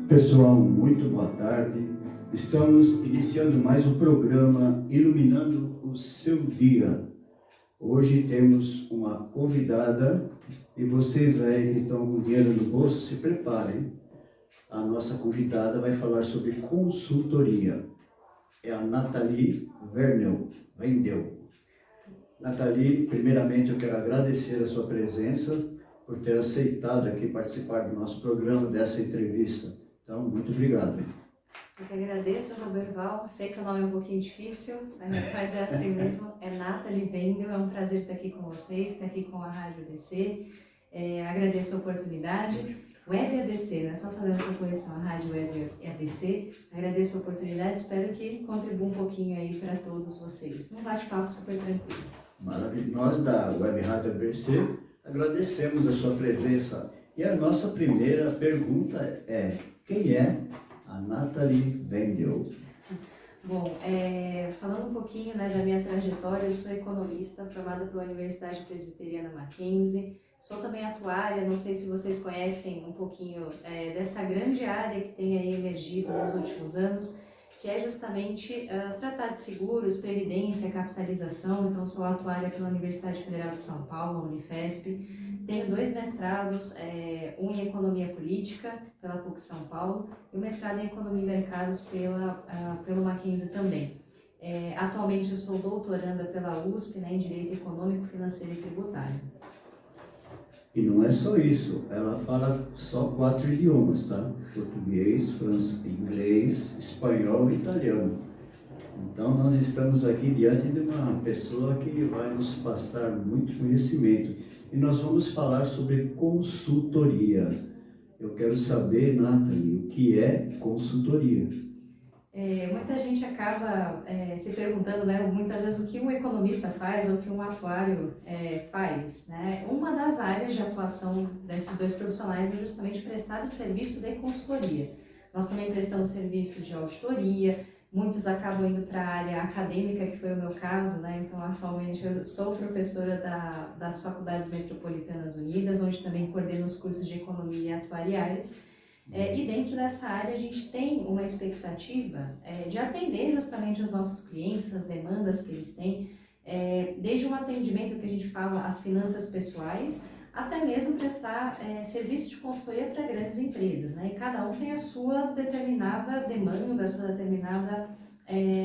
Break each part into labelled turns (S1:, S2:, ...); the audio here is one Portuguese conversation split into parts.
S1: Pessoal, muito boa tarde. Estamos iniciando mais um programa Iluminando o Seu Dia. Hoje temos uma convidada e vocês aí que estão com dinheiro no bolso, se preparem. A nossa convidada vai falar sobre consultoria. É a Nathalie Vendel. Nathalie, primeiramente eu quero agradecer a sua presença por ter aceitado aqui participar do nosso programa, dessa entrevista. Então, muito obrigado.
S2: Eu que agradeço, Roberval. Sei que o nome é um pouquinho difícil, mas é assim mesmo. É Nathalie Vendel. É um prazer estar aqui com vocês, estar aqui com a Rádio ABC. Agradeço a oportunidade. Web ABC, não é só fazer essa correção, a Rádio Web ABC. Agradeço a oportunidade, espero que contribua um pouquinho aí para todos vocês. Um bate-papo super tranquilo.
S1: Maravilha. Nós da Web Rádio ABC agradecemos a sua presença. E a nossa primeira pergunta é: quem é a Nathalie Vendel?
S2: Bom, falando um pouquinho, né, da minha trajetória, eu sou economista, formada pela Universidade Presbiteriana Mackenzie. Sou também atuária, não sei se vocês conhecem um pouquinho dessa grande área que tem aí emergido nos últimos anos, que é justamente tratar de seguros, previdência, capitalização. Então, sou atuária pela Universidade Federal de São Paulo, a Unifesp. Tenho 2 mestrados, um em Economia Política, pela PUC São Paulo, e o mestrado em Economia e Mercados pelo Mackenzie também. Atualmente eu sou doutoranda pela USP, né, em Direito Econômico, Financeiro e Tributário.
S1: E não é só isso, ela fala só 4 idiomas, tá? Português, inglês, espanhol e italiano. Então nós estamos aqui diante de uma pessoa que vai nos passar muito conhecimento. E nós vamos falar sobre consultoria. Eu quero saber, Nathalie, o que é consultoria?
S2: Muita gente acaba se perguntando, né, muitas vezes o que um economista faz ou o que um atuário faz, né? Uma das áreas de atuação desses 2 profissionais é justamente prestar o serviço de consultoria. Nós também prestamos serviço de auditoria, muitos acabam indo para a área acadêmica, que foi o meu caso, né? Então, atualmente eu sou professora das Faculdades Metropolitanas Unidas, onde também coordeno os cursos de economia atuariais. E dentro dessa área a gente tem uma expectativa de atender justamente os nossos clientes, as demandas que eles têm, desde um atendimento que a gente fala as finanças pessoais, até mesmo prestar serviço de consultoria para grandes empresas, né? E cada um tem a sua determinada demanda, a sua determinada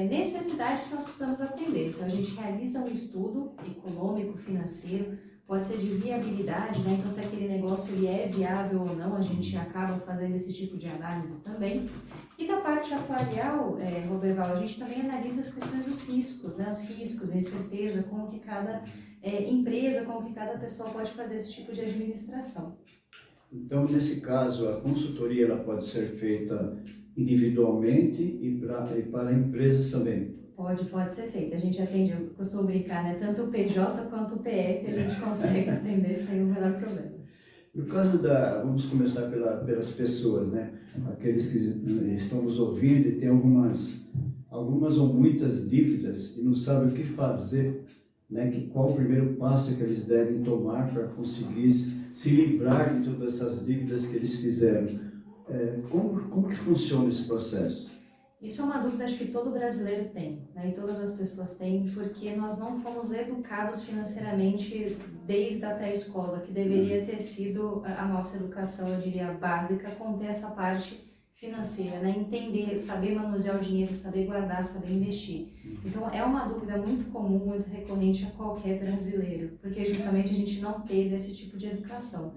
S2: necessidade que nós precisamos atender. Então a gente realiza um estudo econômico, financeiro, pode ser de viabilidade, né? Então se aquele negócio ele é viável ou não, a gente acaba fazendo esse tipo de análise também. E da parte atuarial, Roberval, a gente também analisa as questões dos riscos, né? Os riscos, a incerteza, como que cada empresa, como que cada pessoa pode fazer esse tipo de administração.
S1: Então, nesse caso, a consultoria ela pode ser feita individualmente e para empresas também?
S2: Pode ser feita. A gente atende, eu costumo brincar, né? Tanto o PJ quanto o PF a gente consegue atender sem o menor problema.
S1: No caso vamos começar pelas pessoas, né? Aqueles que estão nos ouvindo e têm algumas ou muitas dívidas e não sabem o que fazer, né? Qual o primeiro passo que eles devem tomar para conseguir se livrar de todas essas dívidas que eles fizeram. Como que funciona esse processo?
S2: Isso é uma dúvida acho que todo brasileiro tem, né? E todas as pessoas têm, porque nós não fomos educados financeiramente desde a pré-escola, que deveria ter sido a nossa educação, eu diria, básica, conter essa parte financeira, né? Entender, saber manusear o dinheiro, saber guardar, saber investir. Então é uma dúvida muito comum, muito recorrente a qualquer brasileiro, porque justamente a gente não teve esse tipo de educação.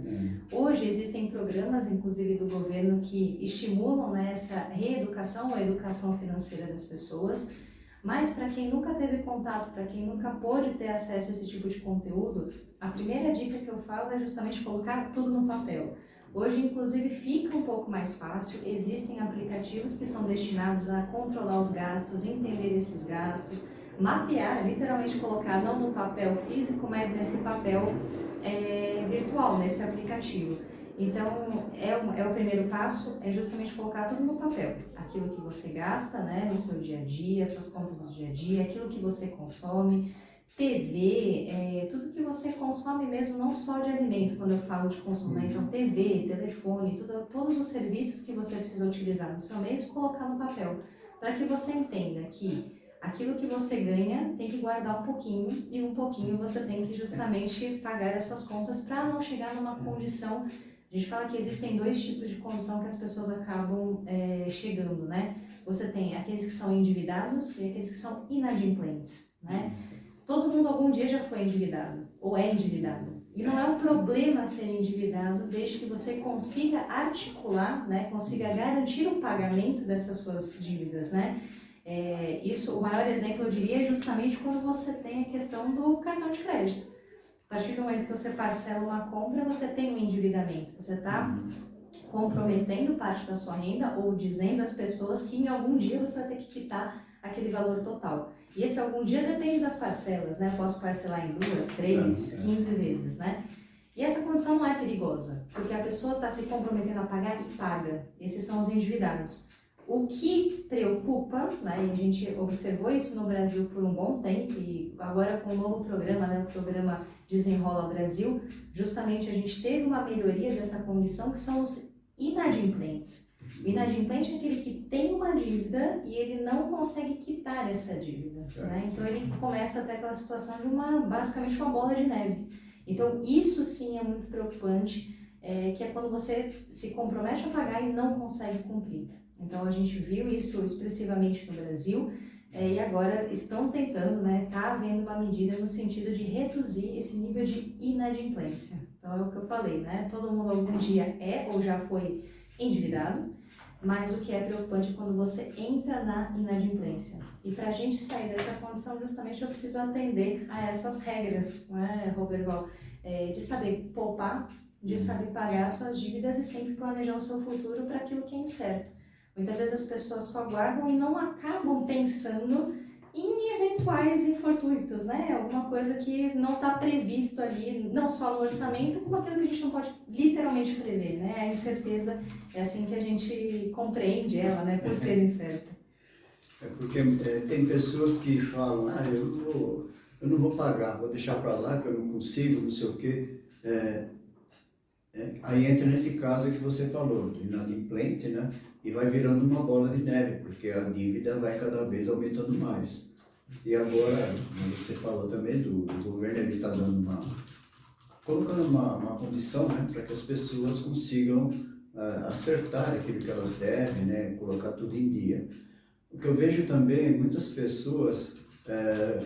S2: Hoje existem programas, inclusive do governo, que estimulam, né, essa reeducação, a educação financeira das pessoas, mas para quem nunca teve contato, para quem nunca pôde ter acesso a esse tipo de conteúdo, a primeira dica que eu falo é justamente colocar tudo no papel. Hoje, inclusive, fica um pouco mais fácil, existem aplicativos que são destinados a controlar os gastos, entender esses gastos, mapear, literalmente colocar não no papel físico, mas nesse papel virtual, nesse aplicativo. Então, o primeiro passo, é justamente colocar tudo no papel. Aquilo que você gasta, né, no seu dia a dia, suas contas do dia a dia, aquilo que você consome, TV, tudo que você consome mesmo, não só de alimento, quando eu falo de consumo, né? Então TV, telefone, todos os serviços que você precisa utilizar no seu mês, colocar no papel, para que você entenda que aquilo que você ganha tem que guardar um pouquinho e um pouquinho você tem que justamente pagar as suas contas para não chegar numa condição. A gente fala que existem dois tipos de condição que as pessoas acabam chegando, né? Você tem aqueles que são endividados e aqueles que são inadimplentes, né? Todo mundo algum dia já foi endividado ou é endividado. E não é um problema ser endividado desde que você consiga articular, né? Consiga garantir o pagamento dessas suas dívidas, né? Isso, o maior exemplo eu diria é justamente quando você tem a questão do cartão de crédito. A partir do momento que você parcela uma compra, você tem um endividamento. Você está comprometendo parte da sua renda ou dizendo às pessoas que em algum dia você vai ter que quitar aquele valor total. E esse algum dia depende das parcelas, né? Posso parcelar em 2, 3, 15 vezes, né? E essa condição não é perigosa, porque a pessoa está se comprometendo a pagar e paga. Esses são os endividados. O que preocupa, né, e a gente observou isso no Brasil por um bom tempo, e agora com o novo programa, né, o programa Desenrola Brasil, justamente a gente teve uma melhoria dessa condição, que são os inadimplentes. O inadimplente é aquele que tem uma dívida e ele não consegue quitar essa dívida, né? Então ele começa até aquela situação de basicamente uma bola de neve. Então isso sim é muito preocupante, que é quando você se compromete a pagar e não consegue cumprir. Então a gente viu isso expressivamente no Brasil e agora estão tentando, né, tá havendo uma medida no sentido de reduzir esse nível de inadimplência. Então é o que eu falei, né, todo mundo algum dia é ou já foi endividado, mas o que é preocupante é quando você entra na inadimplência. E para a gente sair dessa condição, justamente eu preciso atender a essas regras, né, Roberval, de saber poupar, de saber pagar suas dívidas e sempre planejar o seu futuro para aquilo que é incerto. Muitas vezes as pessoas só guardam e não acabam pensando em eventuais infortúnios, né? Alguma coisa que não está previsto ali, não só no orçamento, como aquilo que a gente não pode literalmente prever, né? A incerteza é assim que a gente compreende ela, né? Por ser incerta.
S1: É porque tem pessoas que falam, eu não vou pagar, vou deixar para lá que eu não consigo, não sei o quê. Aí entra nesse caso que você falou, do inadimplente, né? E vai virando uma bola de neve, porque a dívida vai cada vez aumentando mais. E agora, como você falou também, do governo, ele está dando colocando uma condição, né, para que as pessoas consigam acertar aquilo que elas devem, né, colocar tudo em dia. O que eu vejo também, muitas pessoas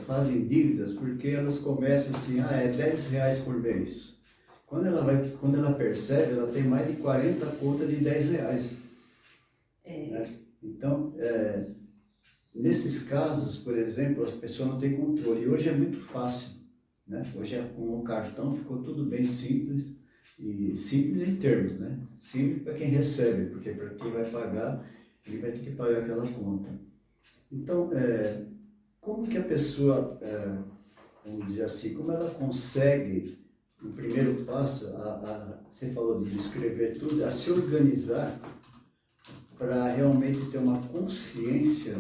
S1: fazem dívidas porque elas começam assim, é R$10 por mês. Quando ela percebe, ela tem mais de 40 contas de R$10. Né? Então, nesses casos, por exemplo, a pessoa não tem controle. E hoje é muito fácil, né? Hoje com o cartão ficou tudo bem simples, e simples em termos, né? Simples para quem recebe, porque para quem vai pagar, ele vai ter que pagar aquela conta. Então, como que a pessoa, vamos dizer assim, como ela consegue, no primeiro passo, você falou de escrever tudo, a se organizar para realmente ter uma consciência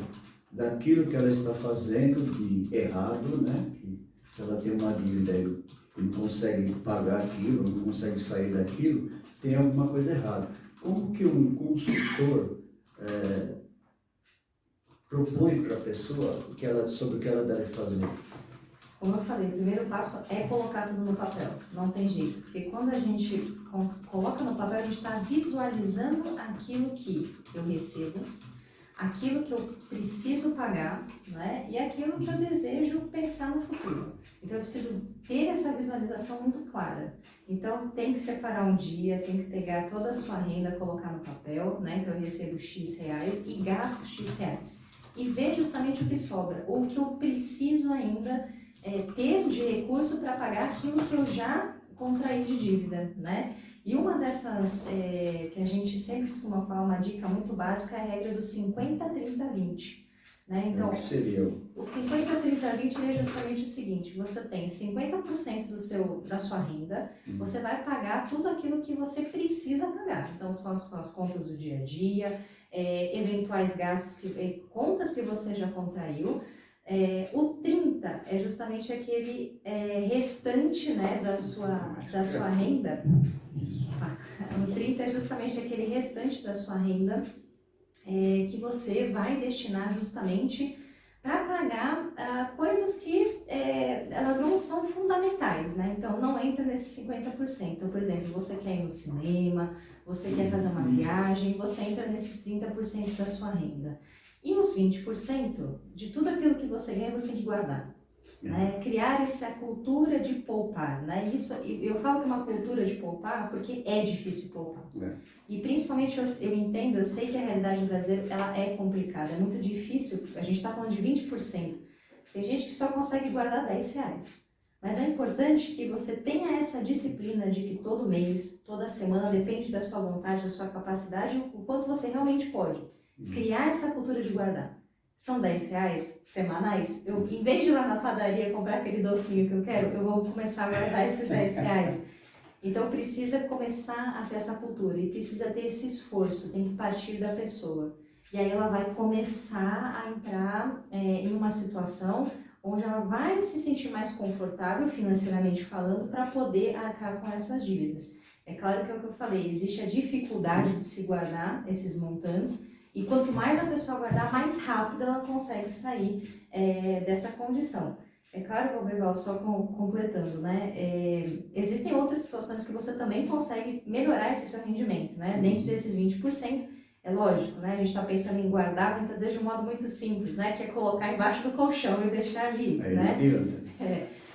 S1: daquilo que ela está fazendo de errado, né? Que se ela tem uma dívida e não consegue pagar aquilo, não consegue sair daquilo, tem alguma coisa errada. Como que um consultor propõe para a pessoa sobre o que ela deve fazer?
S2: Como eu falei, o primeiro passo é colocar tudo no papel, não tem jeito. Porque quando a gente coloca no papel, a gente está visualizando aquilo que eu recebo, aquilo que eu preciso pagar, né? E aquilo que eu desejo pensar no futuro. Então eu preciso ter essa visualização muito clara. Então tem que separar um dia, tem que pegar toda a sua renda, colocar no papel, né? Então eu recebo X reais e gasto X reais. E ver justamente o que sobra, ou o que eu preciso ainda ter de recurso para pagar aquilo que eu já contraí de dívida, né? E uma dessas que a gente sempre costuma falar, uma dica muito básica, é a regra do 50-30-20. Né? Então,
S1: o que seria?
S2: O 50-30-20 é justamente o seguinte: você tem 50% da sua renda, você vai pagar tudo aquilo que você precisa pagar. Então, são as suas contas do dia a dia, eventuais gastos, contas que você já contraiu, O 30 é justamente aquele restante, né, da sua renda. O 30 é justamente aquele restante da sua renda que você vai destinar justamente para pagar coisas que elas não são fundamentais, né? Então não entra nesses 50%. Então, por exemplo, você quer ir no cinema, você quer fazer uma viagem, você entra nesses 30% da sua renda. E os 20% de tudo aquilo que você ganha, você tem que guardar. Né? Criar essa cultura de poupar. Né? Isso, eu falo que é uma cultura de poupar porque é difícil poupar. E principalmente eu entendo, eu sei que a realidade do brasileiro ela é complicada, é muito difícil. A gente está falando de 20%. Tem gente que só consegue guardar R$10. Mas é importante que você tenha essa disciplina de que todo mês, toda semana, depende da sua vontade, da sua capacidade, o quanto você realmente pode. Criar essa cultura de guardar. São R$10 semanais. Eu, em vez de ir lá na padaria comprar aquele docinho que eu quero, eu vou começar a guardar esses R$10. Então precisa começar a ter essa cultura e precisa ter esse esforço, tem que partir da pessoa. E aí ela vai começar a entrar em uma situação onde ela vai se sentir mais confortável financeiramente falando para poder arcar com essas dívidas. É claro que é o que eu falei, existe a dificuldade de se guardar esses montantes e quanto mais a pessoa guardar, mais rápido ela consegue sair dessa condição. É claro, Valberval, só completando, né? Existem outras situações que você também consegue melhorar esse seu rendimento, né? Dentro desses 20%, é lógico, né? A gente está pensando em guardar muitas vezes de um modo muito simples, né? Que é colocar embaixo do colchão e deixar ali, né?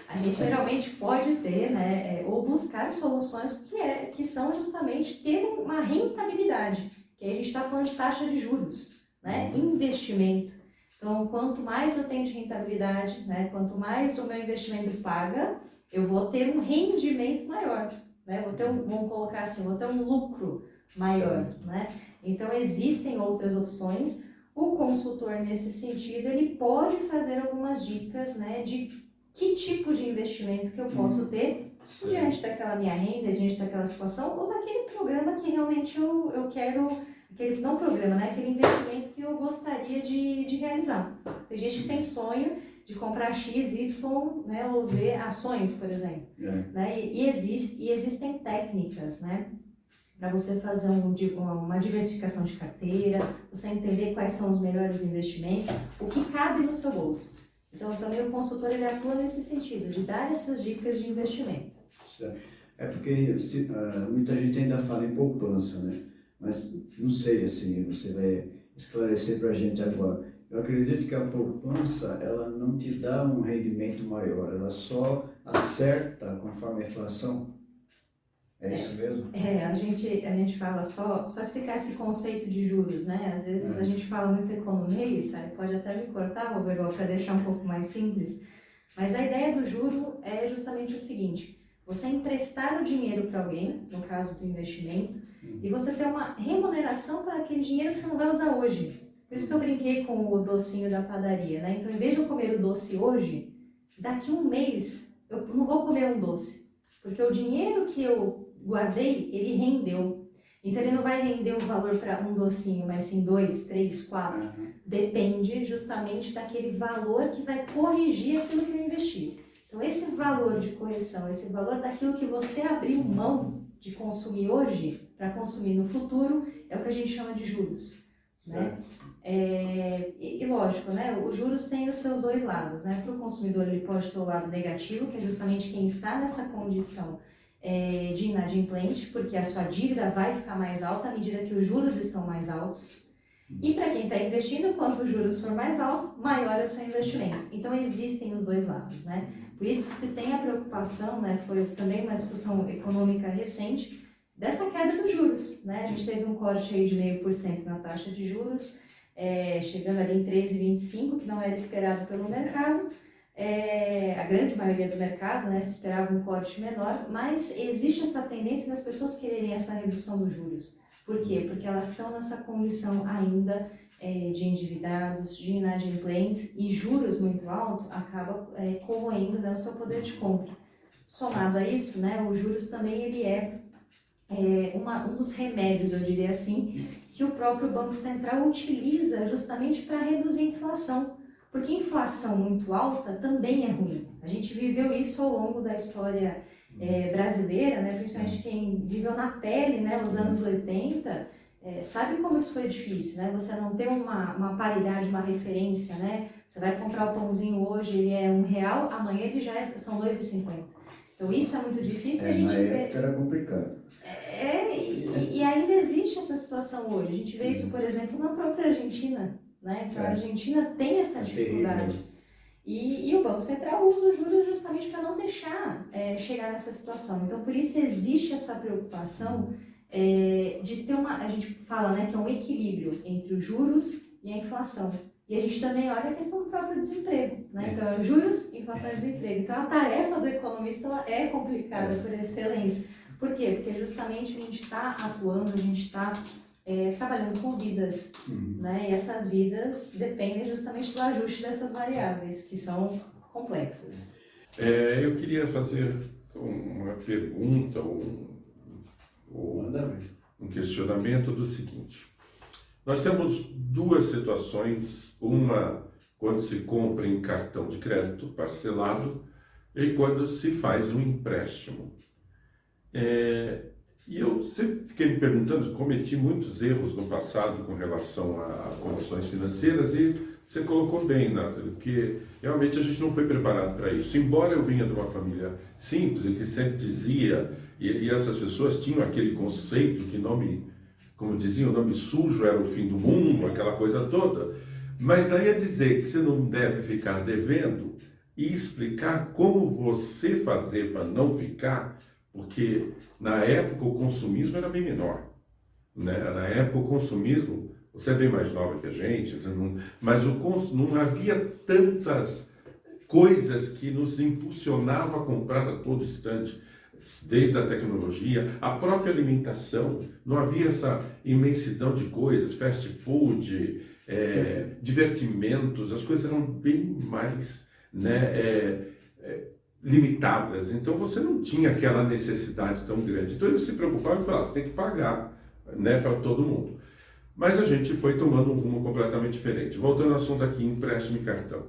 S2: A gente geralmente pode ter, né? Ou buscar soluções que são justamente ter uma rentabilidade, que aí a gente está falando de taxa de juros, né? Investimento. Então, quanto mais eu tenho de rentabilidade, né? Quanto mais o meu investimento paga, eu vou ter um rendimento maior, né? Vamos colocar assim, vou ter um lucro maior, né? Então, existem outras opções. O consultor, nesse sentido, ele pode fazer algumas dicas, né, de que tipo de investimento que eu posso ter diante daquela minha renda, diante daquela situação, ou daquele programa que realmente eu quero, não programa, né, aquele investimento que eu gostaria de realizar. Tem gente que tem sonho de comprar X, Y, né, ou Z ações, por exemplo. Né, e existem técnicas, né, para você fazer uma diversificação de carteira, você entender quais são os melhores investimentos, o que cabe no seu bolso. Então, também o consultor ele atua nesse sentido, de dar essas dicas de investimento.
S1: É porque muita gente ainda fala em poupança, né? Mas não sei, assim, você vai esclarecer para a gente agora. Eu acredito que a poupança, ela não te dá um rendimento maior, ela só acerta conforme a inflação. É isso mesmo?
S2: A gente fala só explicar esse conceito de juros, né? Às vezes a gente fala muito economês, pode até me cortar, Roberto, para deixar um pouco mais simples, mas a ideia do juro é justamente o seguinte: você emprestar o dinheiro para alguém, no caso do investimento, e você ter uma remuneração para aquele dinheiro que você não vai usar hoje. Por isso que eu brinquei com o docinho da padaria, né? Então, em vez de eu comer o doce hoje, daqui um mês eu não vou comer um doce, porque o dinheiro que eu guardei, ele rendeu. Então ele não vai render o valor para um docinho, mas sim 2, 3, 4. Depende justamente daquele valor que vai corrigir aquilo que eu investi. Então esse valor de correção, esse valor daquilo que você abriu mão de consumir hoje para consumir no futuro, é o que a gente chama de juros. Né? E lógico, né? Os juros têm os seus dois lados. Né? Para o consumidor ele pode ter o lado negativo, que é justamente quem está nessa condição de inadimplente, porque a sua dívida vai ficar mais alta à medida que os juros estão mais altos. E para quem está investindo, quanto os juros for mais alto, maior é o seu investimento. Então existem os dois lados, né? Por isso que se tem a preocupação, né? Foi também uma discussão econômica recente, dessa queda dos juros, né? A gente teve um corte aí de 0,5% na taxa de juros, chegando ali em 13,25%, que não era esperado pelo mercado. A grande maioria do mercado, né, se esperava um corte menor, mas existe essa tendência das pessoas quererem essa redução dos juros. Por quê? Porque elas estão nessa condição ainda de endividados, de inadimplentes, e juros muito altos acaba corroendo, né, o seu poder de compra. Somado a isso, né, os juros também ele um dos remédios, eu diria assim, que o próprio Banco Central utiliza justamente para reduzir a inflação. Porque inflação muito alta também é ruim. A gente viveu isso ao longo da história brasileira, né? Principalmente quem viveu na pele, né? Os anos 80, sabe como isso foi difícil, né? Você não ter uma paridade, uma referência, né? Você vai comprar o pãozinho hoje, ele é R$1, amanhã ele são R$2,50. Então isso é muito difícil e a gente
S1: na época era complicado.
S2: E ainda existe essa situação hoje. A gente vê isso, por exemplo, na própria Argentina, né? Então a Argentina tem essa dificuldade. E o Banco Central usa os juros justamente para não deixar chegar nessa situação. Então por isso existe essa preocupação de ter a gente fala, né, que é um equilíbrio entre os juros e a inflação. E a gente também olha a questão do próprio desemprego, né? Então, é juros, inflação e desemprego. Então, a tarefa do economista ela é complicada por excelência. Por quê? Porque justamente a gente está atuando, a gente está trabalhando com vidas, né? E essas vidas dependem justamente do ajuste dessas variáveis, que são complexas.
S3: Eu queria fazer uma pergunta, um questionamento do seguinte. Nós temos duas situações, uma quando se compra em cartão de crédito parcelado e quando se faz um empréstimo. E eu sempre fiquei me perguntando, cometi muitos erros no passado com relação a condições financeiras e você colocou bem, Nathalie, porque realmente a gente não foi preparado para isso. Embora eu venha de uma família simples e que sempre dizia, e essas pessoas tinham aquele conceito que como diziam, o nome sujo era o fim do mundo, aquela coisa toda, mas daí a dizer que você não deve ficar devendo e explicar como você fazer para não ficar, porque na época o consumismo era bem menor, né? Na época o consumismo, você é bem mais nova que a gente, mas não havia tantas coisas que nos impulsionavam a comprar a todo instante, desde a tecnologia, a própria alimentação, não havia essa imensidão de coisas, fast food, divertimentos, as coisas eram bem mais, né, limitadas, então você não tinha aquela necessidade tão grande. Então eles se preocupavam e falavam, você tem que pagar, né, para todo mundo. Mas a gente foi tomando um rumo completamente diferente. Voltando ao assunto aqui, empréstimo e cartão.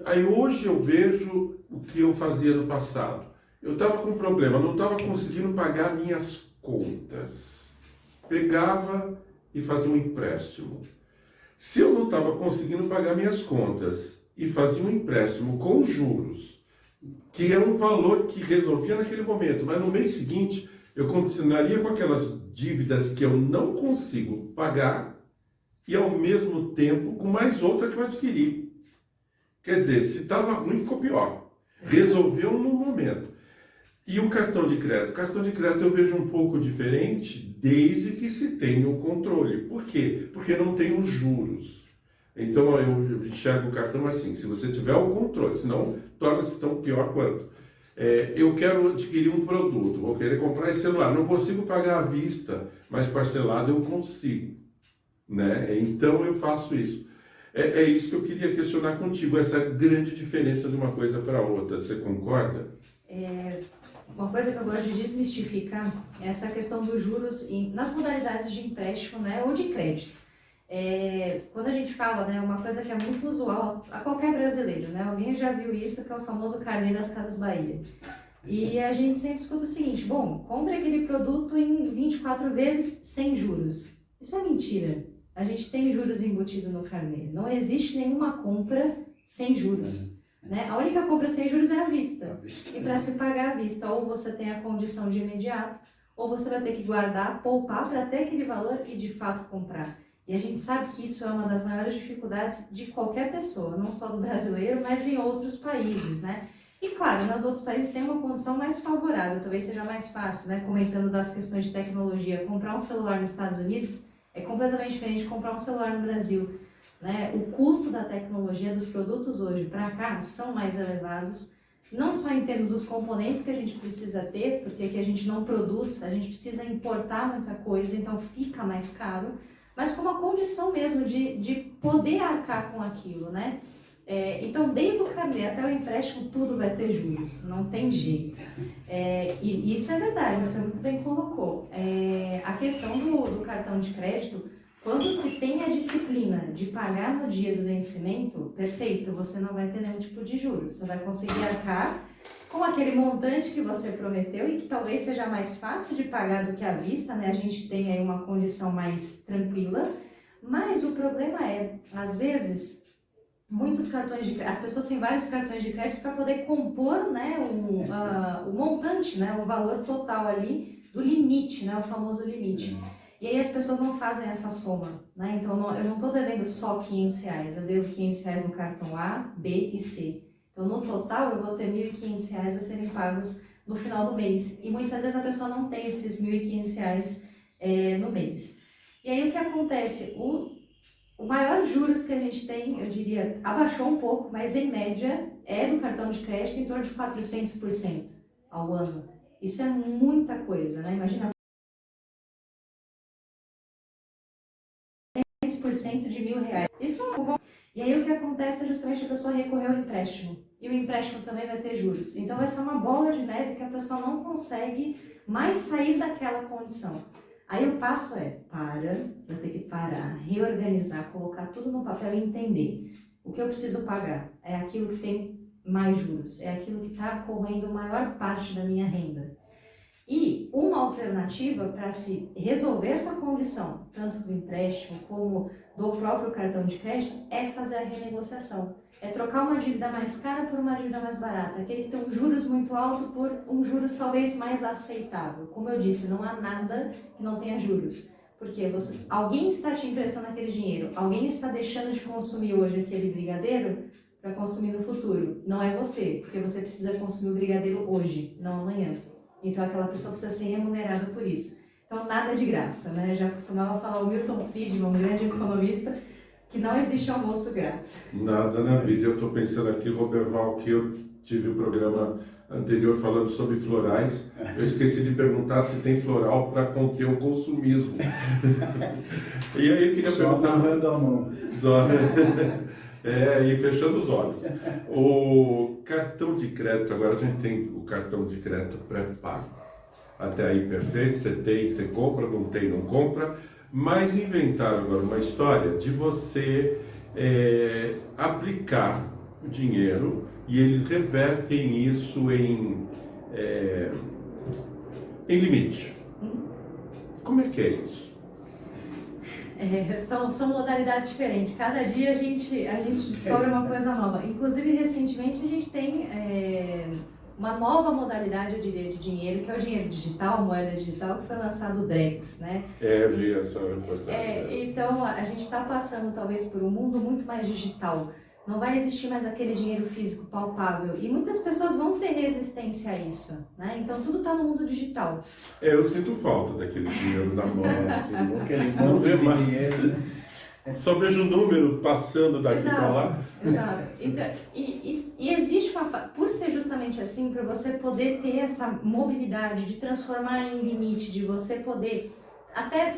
S3: Aí hoje eu vejo o que eu fazia no passado. Eu estava com um problema, não estava conseguindo pagar minhas contas. Pegava e fazia um empréstimo. Se eu não estava conseguindo pagar minhas contas e fazia um empréstimo com juros, que é um valor que resolvia naquele momento, mas no mês seguinte eu continuaria com aquelas dívidas que eu não consigo pagar e ao mesmo tempo com mais outra que eu adquiri. Quer dizer, se estava ruim, ficou pior. Resolveu no momento. E o cartão de crédito? O cartão de crédito eu vejo um pouco diferente desde que se tenha o controle. Por quê? Porque não tem os juros. Então eu enxergo o cartão assim, se você tiver o controle, senão torna-se tão pior quanto. Eu quero adquirir um produto, vou querer comprar esse celular, não consigo pagar à vista, mas parcelado eu consigo, né? Então eu faço isso. É isso que eu queria questionar contigo, essa grande diferença de uma coisa para outra, você concorda?
S2: Uma coisa que eu gosto de desmistificar é essa questão dos juros nas modalidades de empréstimo, né, ou de crédito. Quando a gente fala, né, uma coisa que é muito usual a qualquer brasileiro, né, alguém já viu isso, que é o famoso carnê das Casas Bahia. E a gente sempre escuta o seguinte, bom, compre aquele produto em 24 vezes sem juros. Isso é mentira. A gente tem juros embutidos no carnê. Não existe nenhuma compra sem juros. Né? A única compra sem juros é à vista. E para se pagar à vista, ou você tem a condição de imediato, ou você vai ter que guardar, poupar para ter aquele valor e de fato comprar. E a gente sabe que isso é uma das maiores dificuldades de qualquer pessoa, não só do brasileiro, mas em outros países, né? E claro, nos outros países tem uma condição mais favorável, talvez seja mais fácil, né? Comentando das questões de tecnologia, comprar um celular nos Estados Unidos é completamente diferente de comprar um celular no Brasil. Né? O custo da tecnologia dos produtos hoje para cá são mais elevados, não só em termos dos componentes que a gente precisa ter, porque que a gente não produz, a gente precisa importar muita coisa, então fica mais caro, mas como a condição mesmo de poder arcar com aquilo, né? Então, desde o carnê até o empréstimo, tudo vai ter juros, não tem jeito. E isso é verdade, você muito bem colocou. A questão do cartão de crédito, Quando se tem a disciplina de pagar no dia do vencimento, perfeito, você não vai ter nenhum tipo de juros. Você vai conseguir arcar com aquele montante que você prometeu e que talvez seja mais fácil de pagar do que à vista, né? A gente tem aí uma condição mais tranquila, mas o problema é, às vezes, muitos cartões de crédito, as pessoas têm vários cartões de crédito para poder compor, né, o montante, né, o valor total ali do limite, né, o famoso limite. E aí as pessoas não fazem essa soma, né? Então eu não estou devendo só R$500, eu devo R$500 no cartão A, B e C. Então no total eu vou ter R$1.500 a serem pagos no final do mês. E muitas vezes a pessoa não tem esses R$1.500 no mês. E aí o que acontece? O maior juros que a gente tem, eu diria, abaixou um pouco, mas em média é do cartão de crédito em torno de 400% ao ano. Isso é muita coisa, né? Imagina 100% de R$1.000. Isso é bom. E aí o que acontece é justamente a pessoa recorrer ao empréstimo. E o empréstimo também vai ter juros. Então vai ser uma bola de neve que a pessoa não consegue mais sair daquela condição. Aí o passo é, eu tenho que parar, reorganizar, colocar tudo no papel e entender o que eu preciso pagar. É aquilo que tem mais juros, é aquilo que está correndo a maior parte da minha renda. E uma alternativa para se resolver essa condição, tanto do empréstimo como do próprio cartão de crédito, é fazer a renegociação. É trocar uma dívida mais cara por uma dívida mais barata. Aquele que tem um juros muito alto por um juros talvez mais aceitável. Como eu disse, não há nada que não tenha juros. Porque alguém está te emprestando aquele dinheiro, alguém está deixando de consumir hoje aquele brigadeiro para consumir no futuro. Não é você, porque você precisa consumir o brigadeiro hoje, não amanhã. Então aquela pessoa precisa ser remunerada por isso. Então nada de graça, né? Já costumava falar o Milton Friedman, um grande economista, que não existe almoço grátis.
S3: Nada na vida. Eu estou pensando aqui, Roberval, que eu tive o programa anterior falando sobre florais. Eu esqueci de perguntar se tem floral para conter o consumismo. E aí eu queria perguntar...
S1: amarrando a mão.
S3: E fechando os olhos. O cartão de crédito, agora a gente tem o cartão de crédito pré-pago. Até aí perfeito, você tem, você compra, não tem, não compra. Mas inventaram agora uma história de você aplicar o dinheiro e eles revertem isso em limite. Como é que é isso?
S2: São modalidades diferentes. Cada dia a gente descobre uma coisa nova. Inclusive, recentemente, a gente tem uma nova modalidade, eu diria, de dinheiro, que é o dinheiro digital, moeda digital, que foi lançado o Drex, né?
S3: Vi essa reportagem.
S2: Então, a gente está passando, talvez, por um mundo muito mais digital. Não vai existir mais aquele dinheiro físico palpável. E muitas pessoas vão ter resistência a isso, né? Então, tudo está no mundo digital.
S3: Eu sinto falta daquele dinheiro na mão. Assim,
S1: Não vê mais dinheiro, né?
S3: Só vejo o número passando daqui para lá.
S2: Exato. Então, e existe por ser justamente assim, para você poder ter essa mobilidade de transformar em limite, de você poder até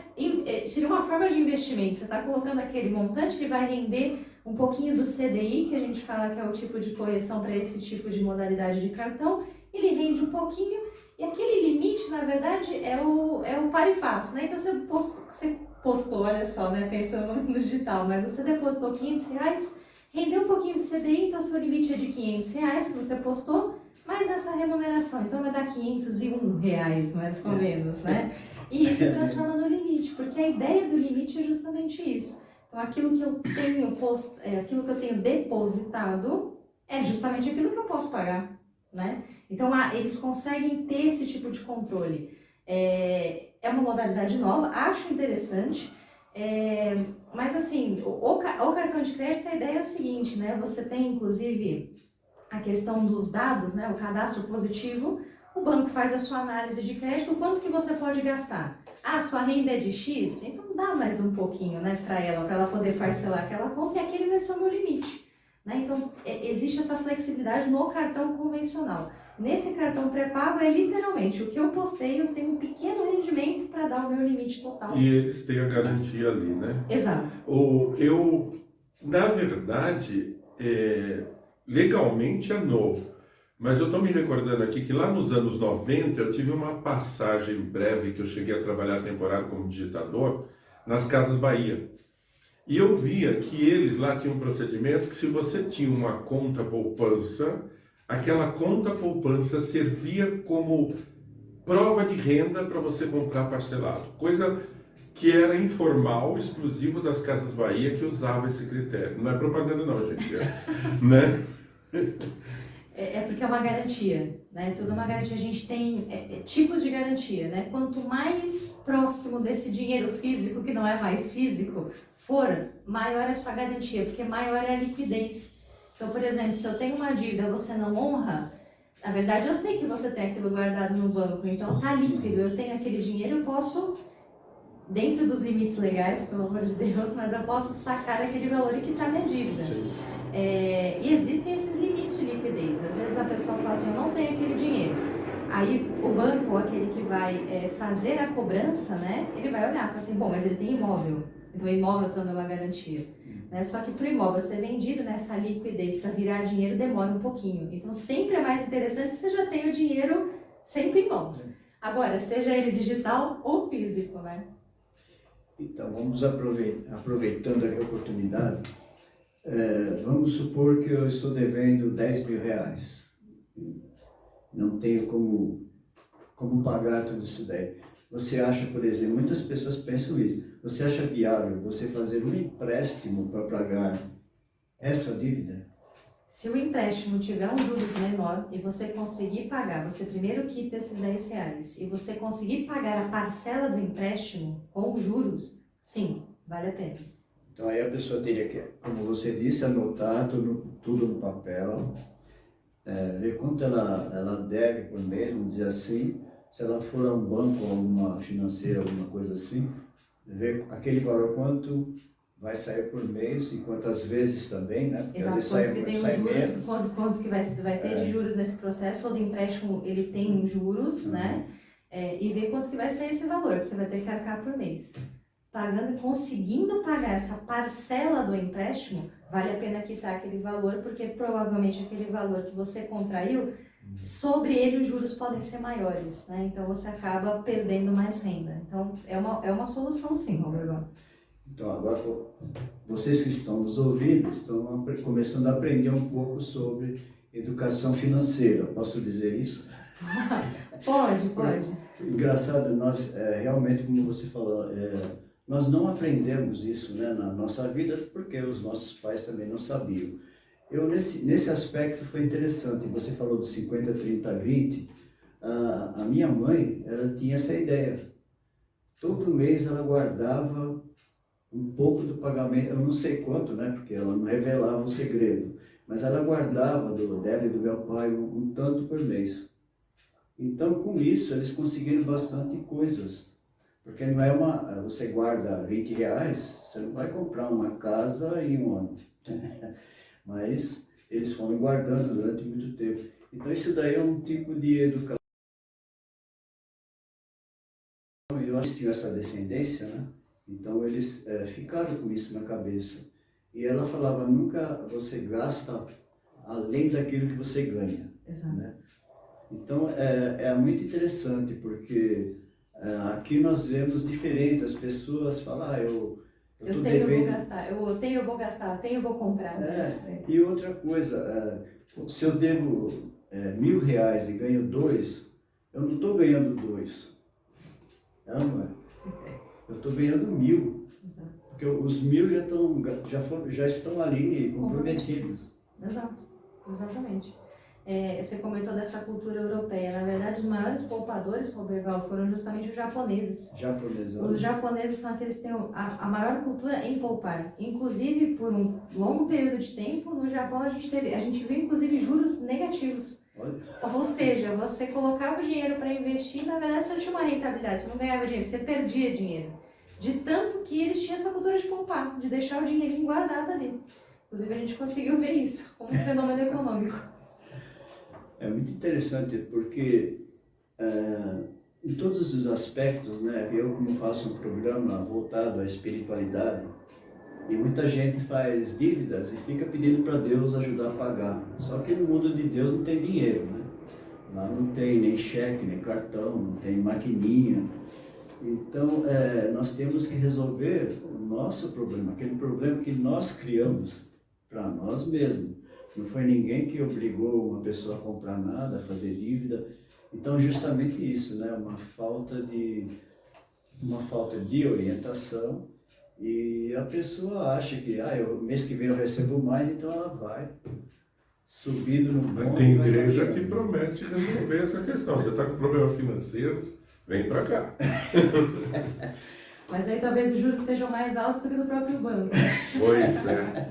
S2: seria uma forma de investimento. Você está colocando aquele montante que vai render um pouquinho do CDI, que a gente fala que é o tipo de correção para esse tipo de modalidade de cartão, ele rende um pouquinho, e aquele limite, na verdade, é o par e passo, né? Então você postou, olha só, né? Pensando no digital, mas você depositou R$500, rendeu um pouquinho de CDI, então seu limite é de R$500 que você postou, mais essa remuneração, então vai dar R$501, mais ou menos, né? E isso transforma no limite, porque a ideia do limite é justamente isso. Então, aquilo que eu tenho depositado é justamente aquilo que eu posso pagar, né? Então, eles conseguem ter esse tipo de controle. É uma modalidade nova, acho interessante, mas assim, o cartão de crédito, a ideia é o seguinte, né? Você tem, inclusive, a questão dos dados, né? O cadastro positivo, o banco faz a sua análise de crédito, o quanto que você pode gastar. Sua renda é de X? Então dá mais um pouquinho, né, para ela poder parcelar aquela conta, e aquele vai ser o meu limite, né? Então existe essa flexibilidade no cartão convencional. Nesse cartão pré-pago literalmente o que eu postei, eu tenho um pequeno rendimento para dar o meu limite total.
S3: E eles têm a garantia ali, né?
S2: Exato.
S3: Na verdade, legalmente é novo. Mas eu estou me recordando aqui que lá nos anos 90 eu tive uma passagem breve que eu cheguei a trabalhar temporário como digitador nas Casas Bahia. E eu via que eles lá tinham um procedimento que se você tinha uma conta poupança, aquela conta poupança servia como prova de renda para você comprar parcelado. Coisa que era informal, exclusivo das Casas Bahia que usava esse critério. Não é propaganda não, gente. Né?
S2: É porque é uma garantia, né? Tudo é uma garantia. A gente tem tipos de garantia, né? Quanto mais próximo desse dinheiro físico, que não é mais físico, for, maior é a sua garantia, porque maior é a liquidez. Então, por exemplo, se eu tenho uma dívida e você não honra, na verdade eu sei que você tem aquilo guardado no banco, então tá líquido, eu tenho aquele dinheiro, eu posso, dentro dos limites legais, pelo amor de Deus, mas eu posso sacar aquele valor e quitar minha dívida. E existem esses limites de liquidez. Às vezes a pessoa fala assim, eu não tenho aquele dinheiro. Aí o banco, ou aquele que vai fazer a cobrança, né, ele vai olhar e fala assim, bom, mas ele tem imóvel, então o imóvel também é uma garantia. Né? Só que para o imóvel ser vendido, nessa liquidez para virar dinheiro demora um pouquinho. Então sempre é mais interessante que você já tenha o dinheiro sempre em mãos. Agora, seja ele digital ou físico, né?
S1: Então, vamos aproveitando aqui a oportunidade. Vamos supor que eu estou devendo 10 mil reais. Não tenho como pagar tudo isso daí. Você acha, por exemplo, muitas pessoas pensam isso. Você acha viável você fazer um empréstimo para pagar essa dívida?
S2: Se o empréstimo tiver um juros menor e você conseguir pagar, você primeiro quita esses 10 reais e você conseguir pagar a parcela do empréstimo com juros, sim, vale a pena.
S1: Então aí a pessoa teria que, como você disse, anotar tudo no papel, ver quanto ela deve por mês, vamos dizer assim. Se ela for a um banco ou uma financeira, alguma coisa assim, ver aquele valor quanto vai sair por mês e quantas vezes também, né? Porque
S2: exato, quanto que tem os juros, quanto que vai ter de juros nesse processo, todo empréstimo ele tem juros, né? E ver quanto que vai ser esse valor que você vai ter que arcar por mês. Pagando e conseguindo pagar essa parcela do empréstimo, vale a pena quitar aquele valor, porque provavelmente aquele valor que você contraiu, sobre ele os juros podem ser maiores, né? Então você acaba perdendo mais renda. Então é uma solução sim, Roberto.
S1: Então agora vocês que estão nos ouvindo estão começando a aprender um pouco sobre educação financeira. Posso dizer isso?
S2: Pode.
S1: Engraçado, nós realmente, como você falou, nós não aprendemos isso, né, na nossa vida porque os nossos pais também não sabiam. Nesse aspecto foi interessante, você falou de 50, 30, 20, a minha mãe, ela tinha essa ideia. Todo mês ela guardava um pouco do pagamento, eu não sei quanto, né, porque ela não revelava o segredo, mas ela guardava dela e do meu pai um tanto por mês. Então, com isso, eles conseguiram bastante coisas. Porque não é você guarda 20 reais, você não vai comprar uma casa em um ano. Mas eles foram guardando durante muito tempo. Então isso daí é um tipo de educação. Eu acho que tinham essa descendência, né? Então eles ficaram com isso na cabeça. E ela falava, nunca você gasta além daquilo que você ganha. Exato. Né? Então é muito interessante, porque aqui nós vemos diferente, as pessoas falam, eu
S2: vou gastar, eu tenho, eu vou comprar.
S1: E outra coisa, se eu devo R$1.000 e ganho 2, eu não estou ganhando 2, não é? Eu estou ganhando 1.000, exato. Porque os 1.000 já estão ali comprometidos. Exato,
S2: exatamente. Você comentou dessa cultura europeia. Na verdade, os maiores poupadores, Roberval, foram justamente os japoneses. Os japoneses são aqueles que têm a maior cultura em poupar. Inclusive, por um longo período de tempo, no Japão a gente viu inclusive juros negativos. Olha. Ou seja, você colocava o dinheiro para investir e na verdade você não tinha uma rentabilidade, você não ganhava dinheiro, você perdia dinheiro. De tanto que eles tinham essa cultura de poupar, de deixar o dinheirinho guardado ali. Inclusive a gente conseguiu ver isso como um fenômeno econômico.
S1: É muito interessante porque em todos os aspectos, né, eu como faço um programa voltado à espiritualidade e muita gente faz dívidas e fica pedindo para Deus ajudar a pagar. Só que no mundo de Deus não tem dinheiro, né? Lá não tem nem cheque, nem cartão, não tem maquininha. Então, nós temos que resolver o nosso problema, aquele problema que nós criamos para nós mesmos. Não foi ninguém que obrigou uma pessoa a comprar nada, a fazer dívida. Então, justamente isso, né? Uma falta de orientação, e a pessoa acha que mês que vem eu recebo mais, então ela vai subindo no bonde.
S3: Tem igreja que promete resolver essa questão. Você está com problema financeiro, vem para cá.
S2: Mas aí talvez os juros sejam mais altos do que no próprio banco.
S3: Pois é.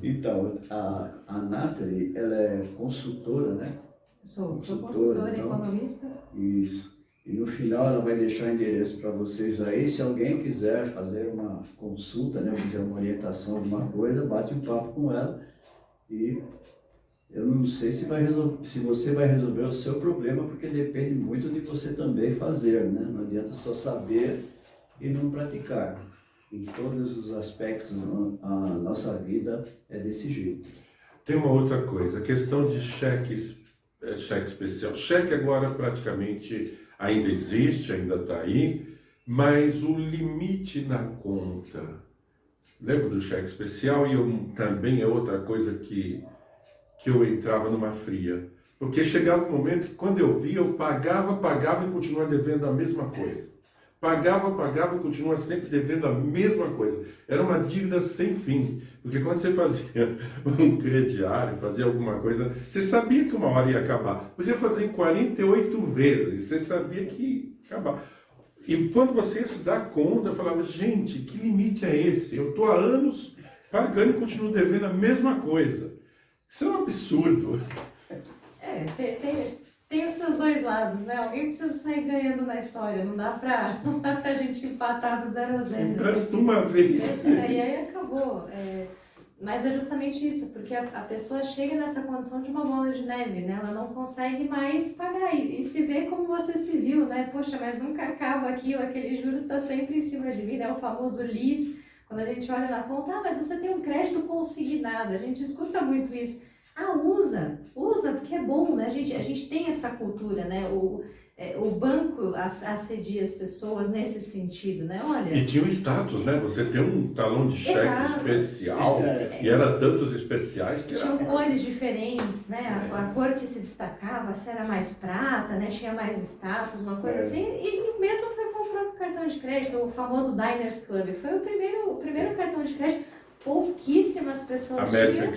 S1: Então, a Nathalie, ela é consultora, né?
S2: Sou consultora,
S1: então,
S2: economista.
S1: Isso. E no final ela vai deixar o endereço para vocês aí. Se alguém quiser fazer uma consulta, né, quiser uma orientação, alguma coisa, bate um papo com ela. E eu não sei se você vai resolver o seu problema, porque depende muito de você também fazer, né? Não adianta só saber e não praticar. Em todos os aspectos, a nossa vida é desse jeito.
S3: Tem uma outra coisa, a questão de cheque especial. Cheque agora praticamente ainda existe, ainda está aí, mas o limite na conta. Lembro do cheque especial, e também é outra coisa que eu entrava numa fria. Porque chegava um momento que quando eu via, eu pagava e continuava devendo a mesma coisa. Pagava e continuava sempre devendo a mesma coisa. Era uma dívida sem fim. Porque quando você fazia um crediário, fazia alguma coisa, você sabia que uma hora ia acabar. Podia fazer em 48 vezes, você sabia que ia acabar. E quando você se dá conta, eu falava, gente, que limite é esse? Eu estou há anos pagando e continuo devendo a mesma coisa. Isso é um absurdo.
S2: Tem os seus dois lados, né? Alguém precisa sair ganhando na história, não dá pra gente empatar do 0 a 0.
S3: Empresta uma vez.
S2: E aí acabou. Mas é justamente isso, porque a pessoa chega nessa condição de uma bola de neve, né? Ela não consegue mais pagar e se vê como você se viu, né? Poxa, mas nunca acaba aquilo, aquele juros está sempre em cima de mim, né? O famoso LIS, quando a gente olha na conta, mas você tem um crédito consignado, a gente escuta muito isso. Usa, porque é bom, né? A gente tem essa cultura, né? O banco assedia as pessoas nesse sentido, né? Olha...
S3: E tinha o status, né? Você tem um talão de cheque especial, e era tantos especiais que
S2: tinham cores diferentes, né? A cor que se destacava, se era mais prata, né? Tinha mais status, uma coisa assim. E o mesmo foi com o próprio cartão de crédito, o famoso Diners Club. Foi o primeiro cartão de crédito. Pouquíssimas pessoas
S3: American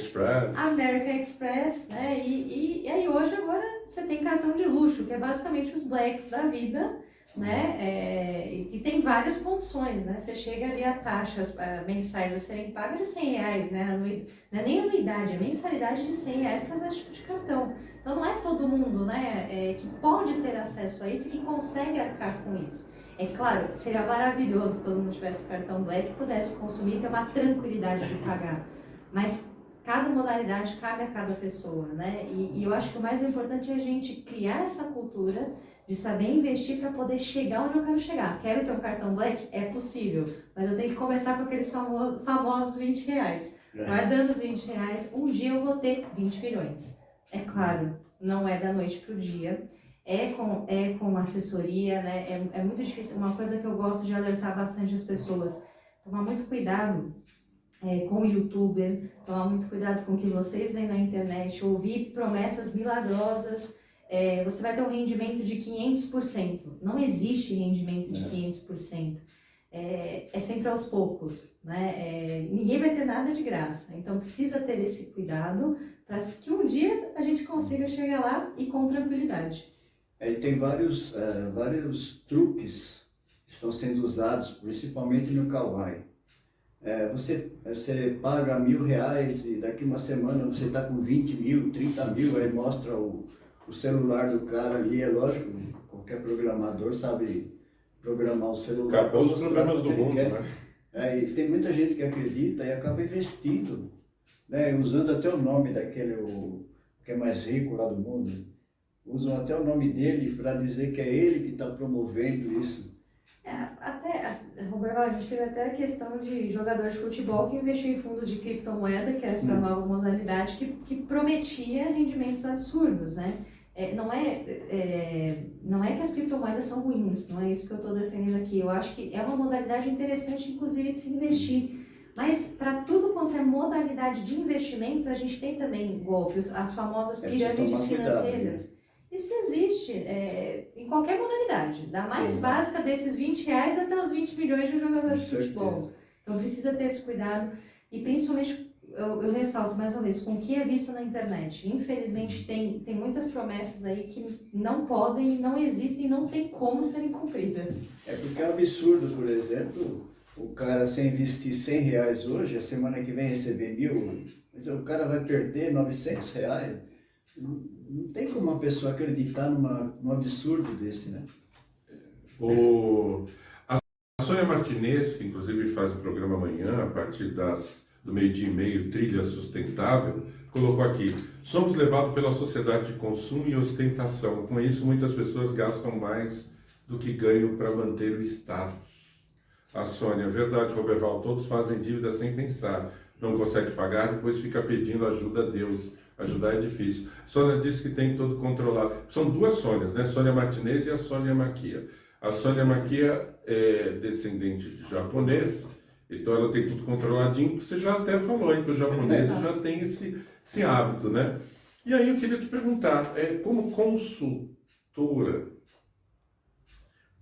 S2: Express, né? E aí hoje agora você tem cartão de luxo, que é basicamente os blacks da vida, né? E tem várias condições, né? Você chega ali a taxas mensais a serem pagas de R$100, né? Não é nem anuidade, é mensalidade de R$100 para usar esse tipo de cartão. Então não é todo mundo, né? Que pode ter acesso a isso e que consegue arcar com isso. É claro, seria maravilhoso se todo mundo tivesse cartão Black e pudesse consumir e ter uma tranquilidade de pagar. Mas cada modalidade cabe a cada pessoa, né? E eu acho que o mais importante é a gente criar essa cultura de saber investir para poder chegar onde eu quero chegar. Quero ter um cartão Black? É possível, mas eu tenho que começar com aqueles famosos R$20. Guardando os R$20, um dia eu vou ter 20 milhões. É claro, não é da noite para o dia. É com assessoria, né? É muito difícil. Uma coisa que eu gosto de alertar bastante as pessoas, tomar muito cuidado com o youtuber, tomar muito cuidado com o que vocês veem na internet, ouvir promessas milagrosas. Você vai ter um rendimento de 500%. Não existe rendimento de 500%. É sempre aos poucos, né? Ninguém vai ter nada de graça. Então precisa ter esse cuidado para que um dia a gente consiga chegar lá e com tranquilidade.
S1: E tem vários truques que estão sendo usados, principalmente no Kawaii. Você paga R$1.000 e daqui uma semana você está com 20 mil, 30 mil, aí mostra o celular do cara ali. É lógico, qualquer programador sabe programar o celular.
S3: Acabou os problemas do mundo, né?
S1: E tem muita gente que acredita e acaba investindo, né? Usando até o nome daquele que é mais rico lá do mundo. Usam até o nome dele para dizer que é ele que está promovendo isso.
S2: Roberto, a gente teve até a questão de jogador de futebol que investiu em fundos de criptomoeda, que é essa nova modalidade que prometia rendimentos absurdos, né? não é que as criptomoedas são ruins, não é isso que eu estou defendendo aqui. Eu acho que é uma modalidade interessante, inclusive, de se investir. Mas para tudo quanto é modalidade de investimento, a gente tem também golpes, as famosas pirâmides financeiras. Isso existe em qualquer modalidade, da mais básica desses R$20 até os 20 milhões de um jogador de futebol. Então precisa ter esse cuidado e principalmente, eu ressalto mais uma vez, com o que é visto na internet. Infelizmente tem muitas promessas aí que não podem, não existem, não tem como serem cumpridas.
S1: Porque é um absurdo, por exemplo, o cara se investir R$100 hoje, a semana que vem receber 1.000, mas o cara vai perder R$900. Não tem como uma pessoa acreditar num absurdo desse, né?
S3: A Sônia Martinez, que inclusive faz o programa amanhã, a partir do 12:30, Trilha Sustentável, colocou aqui: somos levados pela sociedade de consumo e ostentação. Com isso, muitas pessoas gastam mais do que ganham para manter o status. A Sônia: verdade, Roberval, todos fazem dívida sem pensar. Não consegue pagar, depois fica pedindo ajuda a Deus. Ajudar é difícil. Sônia disse que tem tudo controlado. São duas Sônias, né? Sônia Martinez e a Sônia Maquia. A Sônia Maquia é descendente de japonês, então ela tem tudo controladinho, que você já até falou, hein, que os japoneses já têm esse hábito, né? E aí eu queria te perguntar, como consultora,